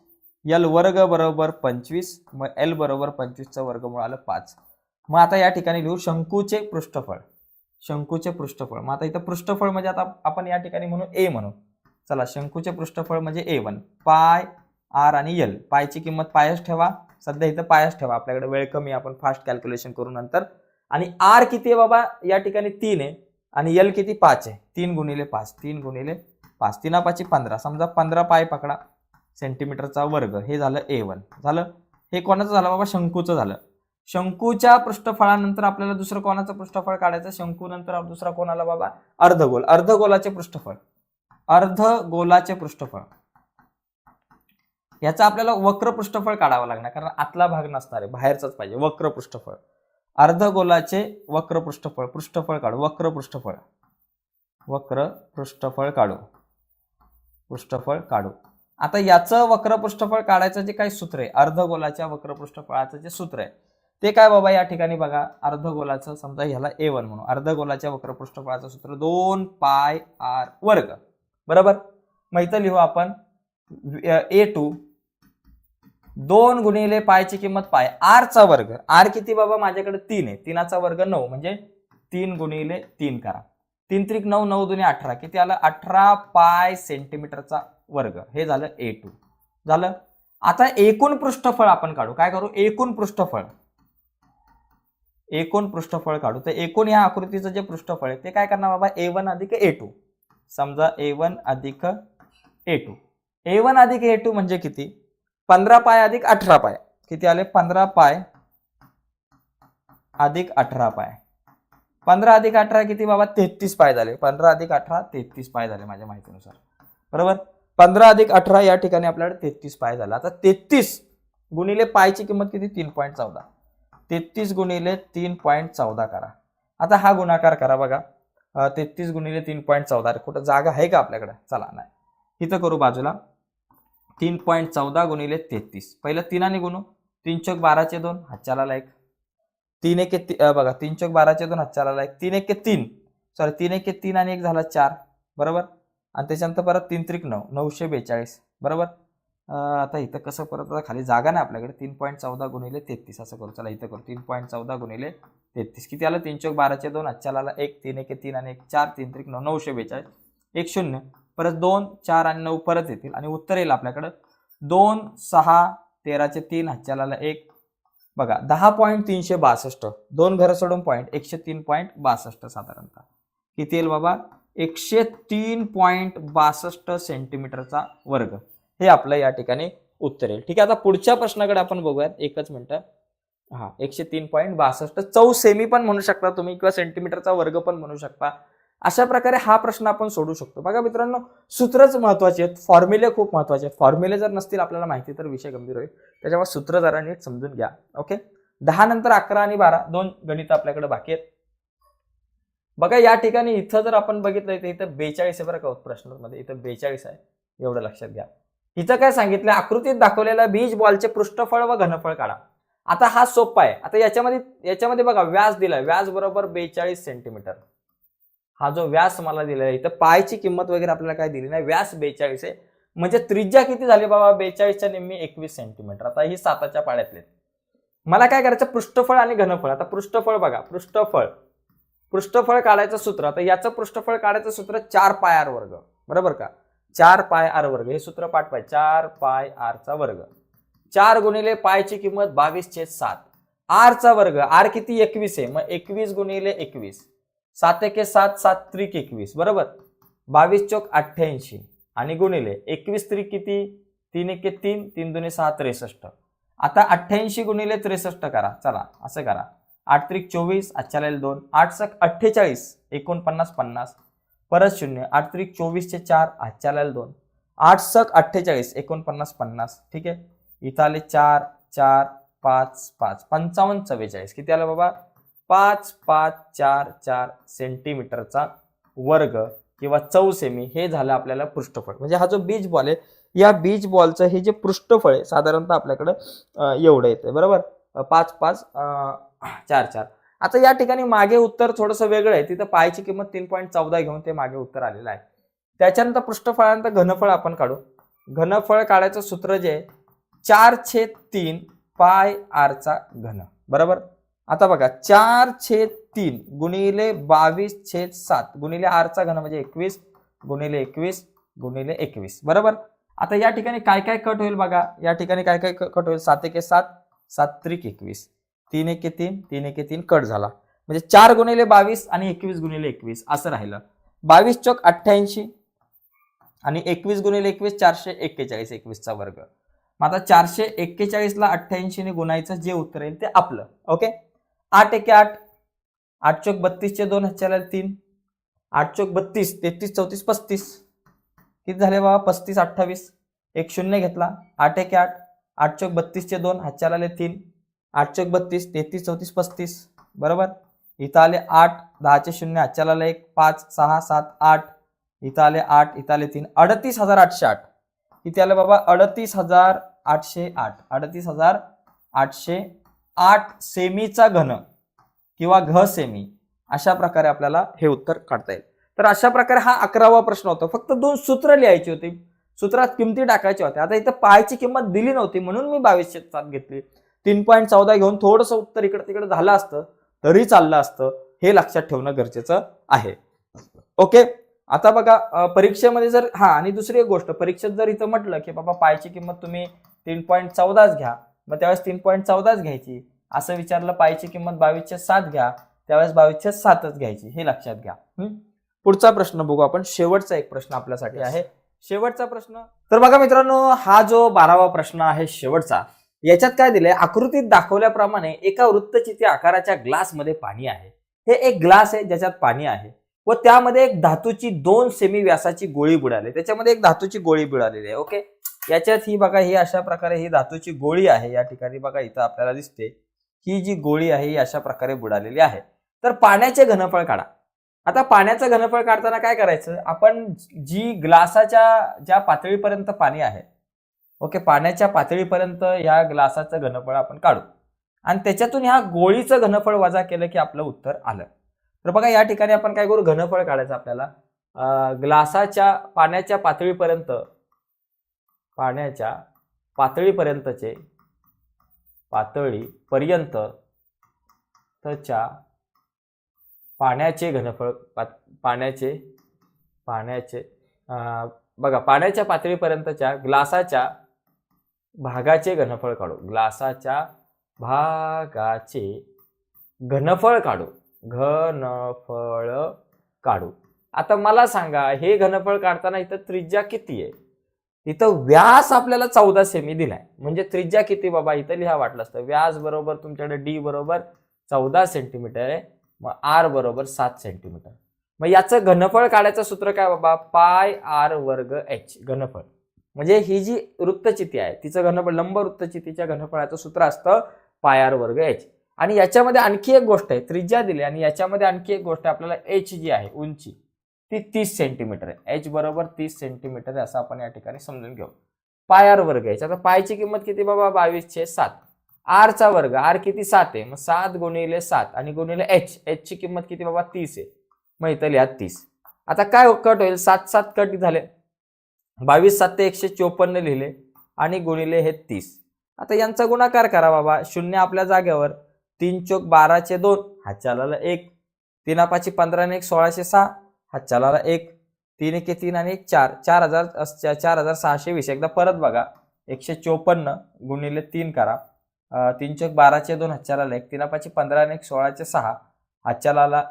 एल वर्ग बरोबर 25. मग एल बरोबर 25चा वर्गमूळ आलं 5. मग आता या ठिकाणी लिहू शंकूचे पृष्ठफळ. शंकूचे पृष्ठफळ. मग आता इथं पृष्ठफळ म्हणजे आता आपण या ठिकाणी म्हणू ए म्हणू. चला, शंकूचे पृष्ठफळ म्हणजे A1 पाय आर आणि एल. पायची किंमत पायच ठेवा, सध्या इथं पायच ठेवा, आपल्याकडे वेळ कमी, आपण फास्ट कॅल्क्युलेशन करू नंतर. आणि आर किती आहे बाबा, या ठिकाणी 3 आहे आणि एल किती 5 आहे. 3 गुणिले 5, 3 गुणिले 5, 3 5 15, समजा 15 पाय पकडा सेंटीमीटरचा वर्ग. हे झालं A1 झालं. हे कोणाचं झालं बाबा, शंकूचं झालं. शंकूच्या पृष्ठफळानंतर आपल्याला दुसरं कोणाचं पृष्ठफळ काढायचं, शंकू नंतर दुसरा कोणाला बाबा, अर्धगोल. अर्धगोलाचे पृष्ठफळ. अर्धगोलाचे पृष्ठफळ याचा आपल्याला वक्र पृष्ठफळ काढावं लागणार, कारण आतला भाग नसणार आहे, बाहेरचाच पाहिजे. वक्र पृष्ठफळ. अर्धगोलाचे वक्र पृष्ठफळ. पृष्ठफळ काढू. वक्र पृष्ठफळ. वक्र पृष्ठफळ काढू. पृष्ठफळ काढू. आता याचं वक्र पृष्ठफळ काढायचं जे काही सूत्र आहे, अर्धगोलाच्या वक्र पृष्ठफळाचं जे सूत्र आहे ते काय बाबा, या ठिकाणी बघा. अर्धगोलाचं समजा ह्याला A1 म्हणू. अर्धगोलाच्या वक्र पृष्ठफळाचं सूत्र 2 पाय आर वर्ग बरोबर. मग इथं लिहू आपण A2 2 गुणिले पायची किंमत पाय, आर चा वर्ग. आर किती बाबा, माझ्याकडे 3 आहे. 3चा वर्ग 9 म्हणजे 3 गुणिले 3 करा. 3 त्रिक 9, 9 दुने 18, किती आलं 18 पाय सेंटीमीटरचा वर्ग. हे झालं A2 झालं. आता एकूण पृष्ठफळ आपण काढू. काय करू, एकूण पृष्ठफळ. एकूण पृष्ठफळ काढू. तर एकूण या आकृतीचं जे पृष्ठफळ आहे ते काय करणार बाबा, A1 अधिक A2. समजा A1 अधिक A2. A1 अधिक A2 म्हणजे किती, 15 पाय अधिक 18 पाय. किती आले, 15 पाय अधिक 18 पाय. 15 अधिक 18 किती बाबा, 33 पाय झाले. 15 अधिक 18 33 पाय झाले माझ्या माहितीनुसार बरोबर. 15 अधिक 18 या ठिकाणी आपल्याकडे 33 पाय झाला. आता 33 गुणिले पायची किंमत किती, 3.14. 33 गुणिले 3.14 करा. आता हा गुणाकार करा बघा. 33 गुणिले 3.14, कुठं जागा आहे का आपल्याकडे, चला नाही, इथं करू बाजूला. 3.14 गुणिले 33. पहिलं 3 गुणू. 3 चौक 12चे 2, हातच्याला 1. 3 एक बघा, 3 चौक 12चे 2, हातच्याला 1. 3 एक 3, सॉरी 3 एक 3 आणि 1 झाला 4 बरोबर. आणि त्याच्यानंतर परत 3 त्रिक 9, 942 बरोबर. आता इथं कसं, परत आता खाली जागा नाही आपल्याकडे. 3.14 गुणिले 33 असं करू. चला इथं करू. 3.14 गुणिले 33 किती आलं, 3 चौक 12चे 2, हातच्याला 1. 3 एक 3 आणि 1 4, 3 त्रिक 9, 942. 1 0 परत 2 4 आणि 9 परत येतील आणि उत्तर येईल आपल्याकडं 2 6 13चे 3, हातच्याला 1 बघा. 10.362. 2 घरं सोडून पॉईंट, 103.62 साधारणतः किती येईल बाबा, 103.62 सेंटीमीटरचा वर्ग. हे आपलं या ठिकाणी उत्तर येईल. ठीक आहे, आता पुढच्या प्रश्नाकडे आपण बघूयात. एकच मिनिटं. हा, 103.62 चौ सेमी पण म्हणू शकता तुम्ही, किंवा सेंटीमीटरचा वर्ग पण म्हणू शकता. अशा प्रकारे हा प्रश्न आपण सोडू शकतो. बघा मित्रांनो, सूत्रच महत्वाचे आहेत, फॉर्म्युले खूप महत्वाचे आहेत. फॉर्म्युले जर नसतील आपल्याला माहिती तर विषय गंभीर होईल. त्याच्यामुळे सूत्र जरा नीट समजून घ्या. ओके, 10 नंतर 11 आणि 12 दोन गणित आपल्याकडे बाकी आहेत. बघा या ठिकाणी इथं जर आपण बघितलं तर इथं 42 आहे बरं का प्रश्नामध्ये, इथं 42 आहे, एवढं लक्षात घ्या. इथं काय सांगितलं, आकृतीत दाखवलेल्या बीज बॉलचे पृष्ठफळ व घनफळ काढा. आता हा सोपा आहे. आता याच्यामध्ये बघा व्यास दिलाय, व्यास बरोबर 42 सेंटीमीटर. हा जो व्यास मला दिलेला आहे, इथं पायची किंमत वगैरे आपल्याला काय दिली नाही, व्यास 42 आहे. म्हणजे त्रिज्या किती झाली बाबा, 42च्या निम्मी 21 सेंटीमीटर. आता ही 7च्या पाड्यातले. मला काय करायचं, पृष्ठफळ आणि घनफळ. आता पृष्ठफळ बघा, पृष्ठफळ काढायचं सूत्र. आता याचं पृष्ठफळ काढायचं सूत्र 4 पाय आर वर्ग, बरोबर का. 4 पाय आर वर्ग हे सूत्र पाठ पाहिजे. 4 पाय आर चा वर्ग, 4 गुणिले पायची किंमत 22/7, आर चा वर्ग, आर किती 21 आहे, मग 21 गुणिले 21, 7 एके 7, 7 त्रिक 21, बरोबर. 22 चौक 88 आणि गुणिले 21 त्रिक किती, 3 एके 3, 3 दुने 6, 63. आता 88 गुणिले 63 करा, चला असं करा. 8 त्रिक 24, आजच्या 2, 8 सक 48, 49 50, परत 0, 8 त्रिक 24 चे 4, आजच्या 2, 8 सक 48, 49 50, ठीक आहे. इथं आले 4 4 5 5, 55 44, किती आलं बाबा, 5544 सेंटीमीटरचा वर्ग किंवा 4 सेमी, हे झालं आपल्याला पृष्ठफळ. म्हणजे हा जो बीज बॉल आहे, या बीज बॉलचं हे जे पृष्ठफळ आहे साधारणतः आपल्याकडे एवढं येते, बरोबर. 5 5 4 4. आता या ठिकाणी मागे उत्तर थोडंसं वेगळं आहे, तिथं पायची किंमत 3.14 घेऊन ते मागे उत्तर आलेलं आहे. त्याच्यानंतर पृष्ठफळानंतर घनफळ आपण काढू. घनफळ काढायचं सूत्र जे 4/3 पाय आर चा घन, बरोबर. आता बघा 4/3 गुणिले 22/7 गुणिले आर चा घन म्हणजे 21 गुणिले 21 गुणिले 21, बरोबर. आता या ठिकाणी काय काय कट होईल बघा, या ठिकाणी काय काय कट होईल, 7 एके 7, 7 त्रिक 21, 3 एके 3, 3 एके 3 कट झाला. म्हणजे 4 गुणिले 22 आणि 21 गुणिले 21 असं राहिलं. 22 चौक 88 आणि 21 गुणिले 21 441, 21 चा वर्ग. मग आता 441 ला 88 ने गुणायचं, जे उत्तर येईल ते आपलं. ओके. 8 एके 8, 8 चौक 32 चे 2, हातच्या 3, 8 चौक 32, 33 34 35, किती झाले बाबा, 35 28, एक 0 घेतला. 8 एके 8, 8 चौक 32 चे 2, हातच्या 3, 8 चौक 32, 33 34 35, बरोबर. इथं आले 8, 10 चे 0, हातच्या 1, 5 6 7 8, इथं आले 8, इथं आले 3, 38808, किती आलं बाबा, 38808, 38808 सेमीचा घन किंवा घ सेमी, अशा प्रकारे आपल्याला हे उत्तर काढता येईल. तर अशा प्रकारे हा 11वा प्रश्न होता. फक्त 2 सूत्र लिहायची होती, सूत्रात किमती टाकायच्या होत्या. आता इथं पायची किंमत दिली नव्हती म्हणून मी 22/7 घेतली. 3.14 घेऊन थोडंसं उत्तर इकडे तिकडे झालं असतं तरी चाललं असतं, हे लक्षात ठेवणं गरजेचं आहे. ओके. आता बघा परीक्षेमध्ये जर आणि दुसरी एक गोष्ट, परीक्षेत जर इथं म्हटलं की बाबा पायची किंमत तुम्ही 3.14 घ्या, मग त्यावेळेस 3.14 घ्यायची. असं विचारलं पायची किंमत 22/7 घ्या, त्यावेळेस 22/7 घ्यायची, हे लक्षात घ्या. पुढचा प्रश्न बघू आपण. शेवटचा एक प्रश्न आपल्यासाठी आहे. शेवटचा प्रश्न, तर बघा मित्रांनो, हा जो 12वा प्रश्न आहे शेवटचा, याच्यात काय दिलंय, आकृतीत दाखवल्याप्रमाणे एका वृत्तचित्र आकाराच्या ग्लासमध्ये पाणी आहे. हे एक ग्लास आहे ज्याच्यात पाणी आहे व त्यामध्ये एक धातूची 2 सेमी व्यासाची गोळी बुडाली. त्याच्यामध्ये एक धातूची गोळी बुडालेली आहे. ओके. याच्यात ही बघा, ही अशा प्रकारे ही धातूची गोळी आहे. या ठिकाणी बघा इथं आपल्याला दिसते ही जी गोळी आहे ही अशा प्रकारे बुडालेली आहे. तर पाण्याचे घनफळ काढा. आता पाण्याचं घनफळ काढताना काय करायचं, आपण जी ग्लासाच्या ज्या पातळीपर्यंत पाणी आहे, ओके, पाण्याच्या पातळीपर्यंत या ग्लासाचं घनफळ आपण काढू आणि त्याच्यातून ह्या गोळीचं घनफळ वजा केलं की आपलं उत्तर आलं. तर बघा या ठिकाणी आपण काय करू, घनफळ काढायचं आपल्याला. ग्लासाच्या पाण्याच्या पातळीपर्यंतचे पाण्याचे घनफळ, बघा पाण्याच्या पातळीपर्यंतच्या ग्लासाच्या भागाचे घनफळ काढू. ग्लासाच्या भागाचे घनफळ काढू. आता मला सांगा, हे घनफळ काढताना इथं त्रिज्या किती आहे? इथं व्यास आपल्याला 14 सेमी दिलाय, म्हणजे त्रिज्या किती बाबा इथं लिहा वाटलं असतं. व्यास बरोबर तुमच्याकडे डी बरोबर 14 सेंटीमीटर आहे, मग आर बरोबर 7 सेंटीमीटर. मग याचं घनफळ काढायचं सूत्र काय बाबा, पाय आर वर्ग एच. घनफळ म्हणजे ही जी वृत्तचिती आहे तिचं घनफळ, लंब वृत्तचितीच्या घनफळाचं सूत्र असतं पाय आर वर्ग एच. आणि याच्यामध्ये आणखी एक गोष्ट आहे, त्रिज्या दिली आणि याच्यामध्ये आणखी एक गोष्ट आहे, आपल्याला एच जी आहे उंची ती 30 सेंटीमीटर आहे. एच बरोबर 30 सेंटीमीटर आहे असं आपण या ठिकाणी समजून घेऊ. पाय आर वर्ग याची, आता पायची किंमत किती बाबा 22/7. आर चा वर्ग, आर किती 7 आहे, मग 7 गुणिले 7 आणि गुणिले एच, एच ची किंमत किती बाबा 30 आहे, मग इथं लिहा 30. आता काय कट होईल, 7 7 कट झाले, 22 7 154 लिहिले आणि गुणिले हे 30. आता यांचा गुणाकार करा बाबा, शून्य आपल्या जागेवर, 3 चोक 12 2, हातच्या आला 1, 3 5 15 आणि 1 1606, हातच्या आला 1, 3 1 3 आणि 1 4, 4620. एकदा परत बघा, 154 गुणिले 3 करा, 3 चोक 12 2, हातच्या आला 1, 3 5 15 आणि 1 1606, हातच्या आला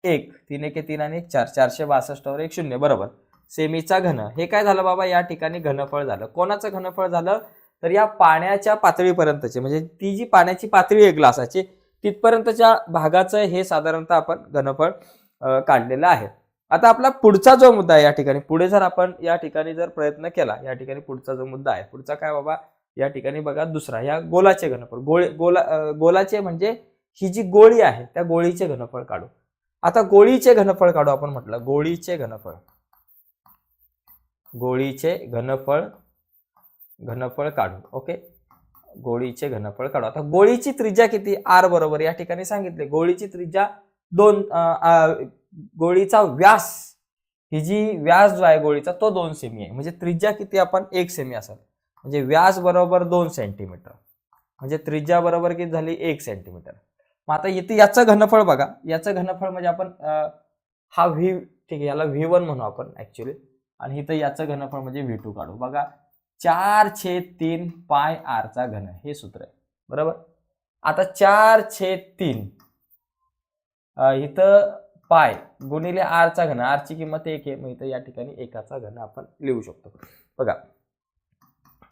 1, 3 1 3 आणि 1 4, 462 वर 1 0 बरोबर. सेमीचा घन हे काय झालं बाबा, या ठिकाणी घनफळ झालं. कोणाचं घनफळ झालं, तर या पाण्याच्या पातळीपर्यंतचे, म्हणजे ती जी पाण्याची पातळी आहे ग्लासाची तिथपर्यंतच्या भागाचं हे साधारणतः आपण घनफळ काढलेलं आहे. आता आपला पुढचा जो मुद्दा आहे या ठिकाणी, पुढे जर आपण या ठिकाणी जर प्रयत्न केला, या ठिकाणी पुढचा जो मुद्दा आहे, पुढचा काय बाबा, या ठिकाणी बघा दुसरा, या गोलाचे घनफळ, गोलाचे म्हणजे ही जी गोळी आहे त्या गोळीचे घनफळ काढू. आता गोळीचे घनफळ काढू आपण म्हटलं, गोळीचे घनफळ काढू. ओके, गोळीचे घनफळ काढू. आता गोळीची त्रिज्या किती, आर बरोबर या ठिकाणी सांगितले, गोळीची त्रिज्या 2, गोळीचा व्यास, ही जी व्यास जो आहे गोळीचा तो 2 सेमी आहे, म्हणजे त्रिज्या किती आपण 1 सेमी असेल, म्हणजे व्यास बरोबर 2 सेंटीमीटर, म्हणजे त्रिज्या बरोबर किती झाली 1 सेंटीमीटर. मग आता इथे याचं घनफळ बघा, याचं घनफळ म्हणजे आपण हा व्ही, ठीक आहे, याला V1 म्हणू आपण ऍक्च्युली, आणि इथं याचं घनफळ म्हणजे V2 काढू. बघा 4/3 पाय आर चा घन, हे सूत्र आहे बरोबर. आता 4/3 इथं पाय गुणिले आर चा घन, आर ची किंमत 1 आहे, मग इथं या ठिकाणी एकाचा घन आपण लिहू शकतो. बघा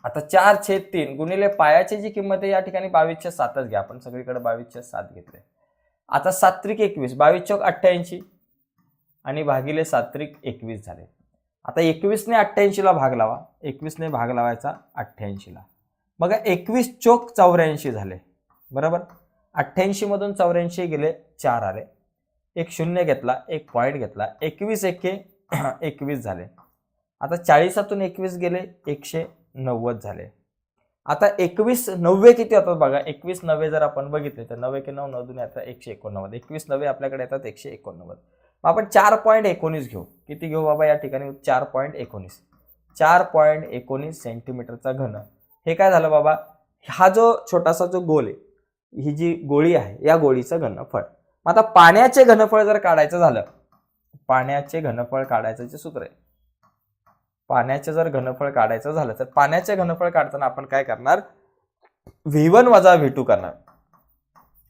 आता 4/3 गुणिले पायाची जी किंमत आहे या ठिकाणी 22/7च घ्या, आपण सगळीकडे 22/7 घेतले. आता 7 त्रिक 21, 22 चौक 88 आणि भागिले 7 त्रिक 21 झाले. आता 21 ने 88 ला भाग लावा, 21 ने भाग लावायचा 88 ला, बघा 21 चौक 84 झाले बरोबर. 88 मधून 84 गेले, 4 आले, एक शून्य घेतला, एक पॉइंट घेतला, 21 एके 21 झाले. आता 40तून 21 गेले, 190 झाले. आता 21 90 किती होतात बघा, 21 90 जर आपण बघितले तर 9 के 9 9 दूने येतात 189, 21 90 आपल्याकडे येतात 189. आपण 4.19 घेऊ, किती घेऊ बाबा या ठिकाणी 4.19, 4.19 सेंटीमीटरचा घन. हे काय झालं बाबा, हा जो छोटासा जो गोल आहे, ही जी गोळी आहे या गोळीचं घनफळ. आता पाण्याचे घनफळ जर काढायचं झालं, पाण्याचे घनफळ काढायचं जे सूत्र आहे, पाण्याचे जर घनफळ काढायचं झालं तर पाण्याचे घनफळ काढताना आपण काय करणार, V1 वजा V2 करणार.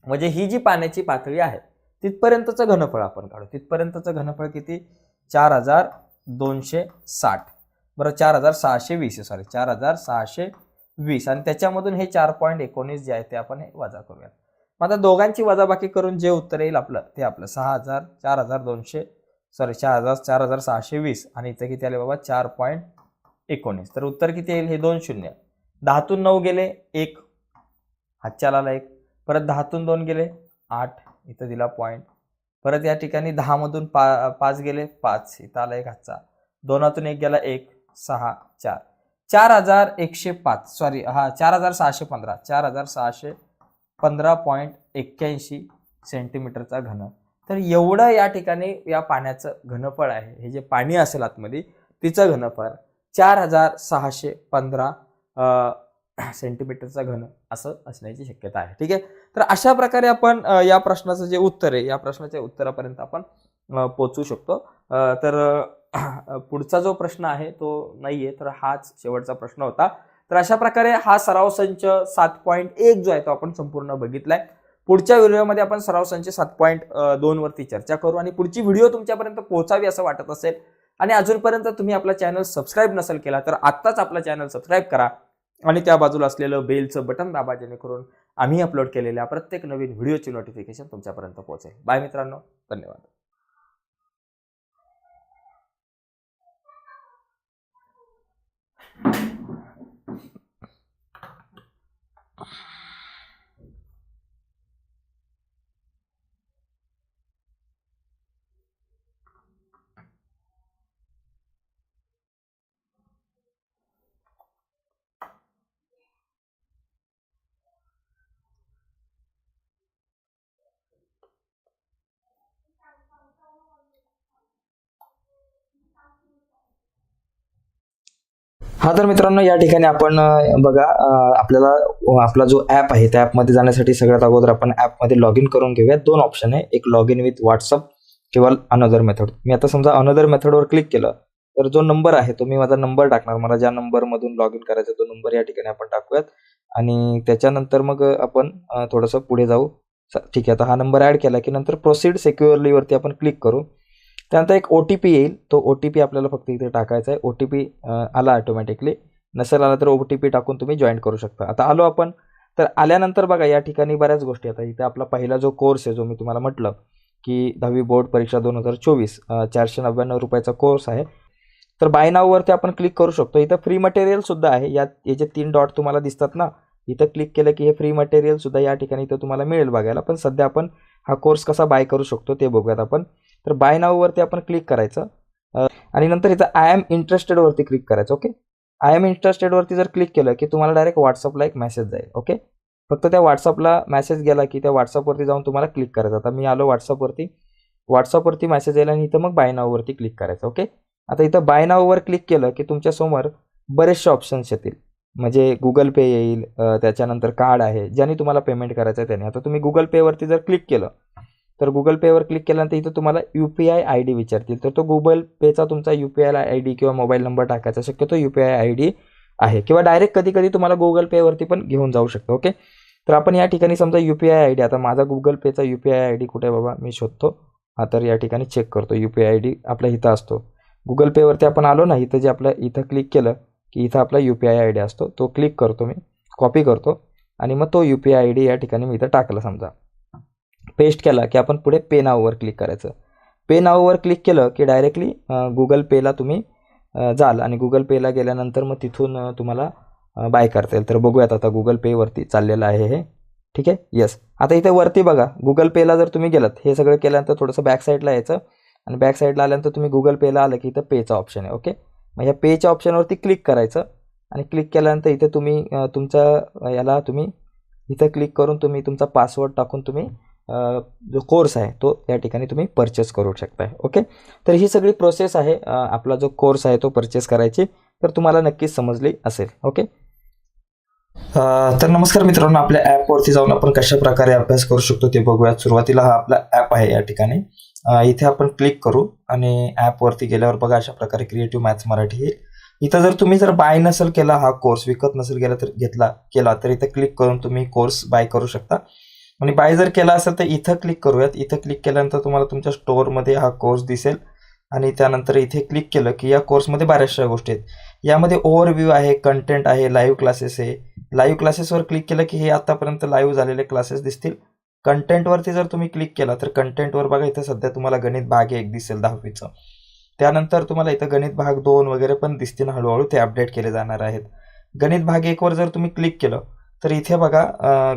म्हणजे ही जी पाण्याची पातळी आहे तिथपर्यंतचं घनफळ आपण काढू. तिथपर्यंतचं घनफळ किती, 4260 बरं, 4620 सॉरी 4620, आणि त्याच्यामधून हे 4.19 जे आहे ते आपण हे वजा करूयात. मग आता दोघांची वजाबाकी करून जे उत्तर येईल आपलं ते आपलं 4620 आणि इथे किती आले बाबा 4.19. तर उत्तर किती येईल, हे 2 शून्य, 10तून 9 गेले 1, हातच्या आला 1, परत 10तून 2 गेले 8, इथं दिला पॉइंट, परत या ठिकाणी 10 मधून 5 गेले 5, इथं आला 1 हातचा, 2तून 1 गेला 1, 6 4, 4105 सॉरी 4615, 4615.81 सेंटीमीटरचा घन. तर एवढं या ठिकाणी या पाण्याचं घनफळ आहे, हे जे पाणी असेल आतमध्ये तिचं घनफळ 4615 सेंटीमीटरचा घन असं असण्याची शक्यता आहे. ठीक आहे, तर अशा प्रकारे आपण या प्रश्नाचं जे उत्तर आहे, या प्रश्नाच्या उत्तरापर्यंत आपण पोहोचू शकतो. तर पुढचा जो प्रश्न आहे तो नाहीये, तर हाच शेवटचा प्रश्न होता. तर अशा प्रकारे हा सराव संच 7.1 जो आहे तो आपण संपूर्ण बघितलाय. पुढच्या व्हिडिओमध्ये आपण सराव संच 7.2 वरती चर्चा करू, आणि पुढची व्हिडिओ तुमच्यापर्यंत पोहोचावी असं वाटत असेल आणि अजूनपर्यंत तुम्ही आपला चॅनल सबस्क्राईब नसेल केला तर आत्ताच आपला चॅनल सबस्क्राईब करा आणि त्या बाजूला असलेलं बेलचं बटन दाबा, जेणेकरून आम्ही अपलोड केलेल्या प्रत्येक नवीन व्हिडिओची नोटिफिकेशन तुमच्यापर्यंत पोहोचेल. बाय मित्रांनो, धन्यवाद. हा तर मित्रांनो या ठिकाणी आपण बघा आपल्याला आपला जो ॲप आहे त्या ॲपमध्ये जाण्यासाठी सगळ्यात अगोदर आपण ॲपमध्ये लॉग इन करून घेऊया. दोन ऑप्शन आहे, एक लॉग इन विथ व्हॉट्सअप किंवा अनदर मेथड. मी आता समजा अनदर मेथडवर क्लिक केलं तर जो नंबर आहे तो मी माझा नंबर टाकणार. मला ज्या नंबरमधून लॉग इन करायचा तो नंबर या ठिकाणी आपण टाकूयात आणि त्याच्यानंतर मग आपण थोडंसं पुढे जाऊ. ठीक आहे, आता हा नंबर ॲड केला की नंतर प्रोसीड सिक्युअरलीवरती आपण क्लिक करू. त्यानंतर एक OTP येईल, तो OTP आपल्याला फक्त इथे टाकायचा आहे. OTP आला ऑटोमॅटिकली, नसेल आला तर OTP टाकून तुम्ही जॉईन करू शकता. आता आलो आपण, तर आल्यानंतर बघा या ठिकाणी बऱ्याच गोष्टी. आता इथे आपला पहिला जो कोर्स आहे जो मी तुम्हाला म्हटलं की 10वी बोर्ड परीक्षा 2024 499 रुपयाचा कोर्स आहे. तर बाय नाववरती आपण क्लिक करू शकतो. इथं फ्री मटेरियल सुद्धा आहे. याचे 3 डॉट तुम्हाला दिसतात ना, इथं क्लिक केलं की हे फ्री मटेरियल सुद्धा या ठिकाणी इथं तुम्हाला मिळेल बघायला. पण सध्या आपण हा कोर्स कसा बाय करू शकतो ते बघूयात आपण. तर बाय नाववरती आपण क्लिक करायचं आणि नंतर इथं आय एम इंटरेस्टेडवरती क्लिक करायचं. ओके, आय एम इंटरेस्टेडवरती जर क्लिक केलं की तुम्हाला डायरेक्ट व्हॉट्सअपला एक मेसेज जाईल. ओके, फक्त त्या व्हॉट्सअपला मेसेज गेला की त्या व्हॉट्सअपवरती जाऊन तुम्हाला क्लिक करायचं. आता मी आलो व्हॉट्सअपवरती मेसेज येईल आणि इथं मग बाय नाववरती क्लिक करायचं. ओके, आता इथं बाय नाववर क्लिक केलं की तुमच्यासमोर बरेचसे ऑप्शन्स येतील. म्हणजे गुगल पे येईल, त्याच्यानंतर कार्ड आहे ज्याने तुम्हाला पेमेंट करायचं आहे त्याने. आता तुम्ही गुगल पेवरती जर क्लिक केलं तर गुगल पेवर क्लिक केल्यानंतर इथं तुम्हाला UPI ID विचारतील. तर तो गुगल पेचा तुमचा UPI ID किंवा मोबाईल नंबर टाकायचा. शक्यतो UPI ID आहे किंवा डायरेक्ट कधी कधी तुम्हाला गुगल पेवरती पण घेऊन जाऊ शकतो. ओके, तर आपण या ठिकाणी समजा UPI ID, आता माझा गुगल पेचा UPI ID कुठे आहे बाबा, मी शोधतो. हा तर या ठिकाणी चेक करतो. UPI ID आपल्या इथं असतो. गुगल पेवरती आपण आलो ना, इथं जे आपलं इथं क्लिक केलं की इथं आपला UPI ID असतो. तो क्लिक करतो, मी कॉपी करतो आणि मग तो UPI ID या ठिकाणी मी इथं टाकला. समजा पेस्ट केला की आपण पुढे पे नाववर क्लिक करायचं. पे नाववर क्लिक केलं की डायरेक्टली गुगल पेला तुम्ही जाल आणि गुगल पेला गेल्यानंतर मग तिथून तुम्हाला बाय करता येईल. तर बघूयात आता गुगल पेवरती चाललेलं आहे हे. ठीक आहे, येस. आता इथे वरती बघा गुगल पेला जर तुम्ही गेलात, हे सगळं केल्यानंतर थोडंसं बॅक साईडला यायचं आणि बॅक साईडला आल्यानंतर तुम्ही गुगल पेला आलं की इथं पेचा ऑप्शन आहे. ओके, मग ह्या पेच्या ऑप्शनवरती क्लिक करायचं आणि क्लिक केल्यानंतर इथे तुम्ही तुमचा याला तुम्ही इथं क्लिक करून तुम्ही तुमचा पासवर्ड टाकून तुम्ही जो कोर्स आहे तो या ठिकाणी तुम्ही परचेस करू शकताय. ओके, तर ही सगळी प्रोसेस आहे आपला जो कोर्स आहे तो परचेस करायची. तर तुम्हाला नक्कीच समजली असेल. ओके, तर नमस्कार मित्रांनो, आपल्या ॲपवरती जाऊन आपण कशा प्रकारे अभ्यास करू शकतो ते बघूयात. सुरुवातीला हा आपला ॲप आहे या ठिकाणी. इथे आपण क्लिक करू आणि ॲपवरती गेल्यावर बघा अशा प्रकारे क्रिएटिव्ह मॅथ्स मराठी येईल. इथं जर तुम्ही बाय नसेल केला, हा कोर्स विकत नसेल गेला तर केला तर इथं क्लिक करून तुम्ही कोर्स बाय करू शकता. आणि बाय जर केला असेल तर इथं क्लिक करूयात. इथं क्लिक केल्यानंतर तुम्हाला तुमच्या स्टोअरमध्ये हा कोर्स दिसेल आणि त्यानंतर इथे क्लिक केलं की या कोर्समध्ये बऱ्याचशा गोष्टी आहेत. यामध्ये ओव्हरव्ह्यू आहे, कंटेंट आहे, लाईव्ह क्लासेस आहे. लाईव्ह क्लासेसवर क्लिक केलं की हे आतापर्यंत लाईव्ह झालेले क्लासेस दिसतील. कंटेंटवरती जर तुम्ही क्लिक केला तर कंटेंटवर बघा इथं सध्या तुम्हाला गणित भाग 1 दिसेल 10वीचं. त्यानंतर तुम्हाला इथं गणित भाग 2 वगैरे पण दिसतील. हळूहळू ते अपडेट केले जाणार आहेत. गणित भाग 1 वर जर तुम्ही क्लिक केलं तर इथे बघा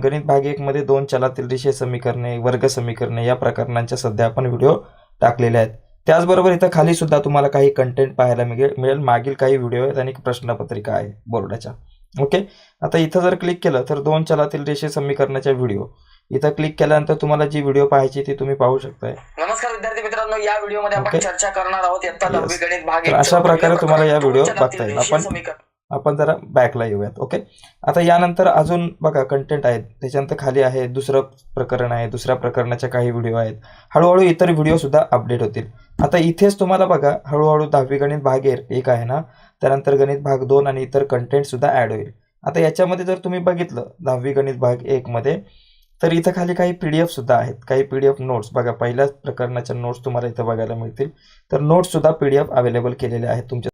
गणित भाग 1 मध्ये 2 चलातील रेषीय समीकरणे, वर्ग समीकरणे या प्रकरणांच्या सध्या आपण व्हिडिओ टाकलेले आहेत. त्याचबरोबर इथं खाली सुद्धा तुम्हाला काही कंटेंट पाहायला मिळेल. मागील काही व्हिडिओ आहेत आणि प्रश्नपत्रिका आहे बोर्डाच्या. ओके, आता इथं जर क्लिक केलं तर 2 चलातील रेषीय समीकरणाच्या व्हिडिओ इथं क्लिक केल्यानंतर तुम्हाला जी व्हिडिओ पाहायची ती तुम्ही पाहू शकताय. नमस्कार विद्यार्थी मित्रांनो, या व्हिडिओमध्ये आपण चर्चा करणार आहोत इयत्ता 10वी गणित भाग 1. अशा प्रकारे तुम्हाला या व्हिडिओ बघता येईल. आपण जरा बॅकला येऊयात. ओके, आता यानंतर अजून बघा कंटेंट आहेत. त्याच्यानंतर खाली आहे दुसरं प्रकरण आहे, दुसऱ्या प्रकरणाच्या काही व्हिडिओ आहेत. हळूहळू इतर व्हिडिओ सुद्धा अपडेट होतील. आता इथेच तुम्हाला बघा हळूहळू 10वी गणित भाग 1 आहे ना, त्यानंतर गणित भाग 2 आणि इतर कंटेंट सुद्धा ऍड होईल. आता याच्यामध्ये जर तुम्ही बघितलं 10वी गणित भाग 1 मध्ये तर इथं खाली काही PDF सुद्धा आहेत. काही PDF नोट्स बघा, पहिल्याच प्रकरणाच्या नोट्स तुम्हाला इथं बघायला मिळतील. तर नोट्स सुद्धा PDF अवेलेबल केलेले आहेत तुमच्या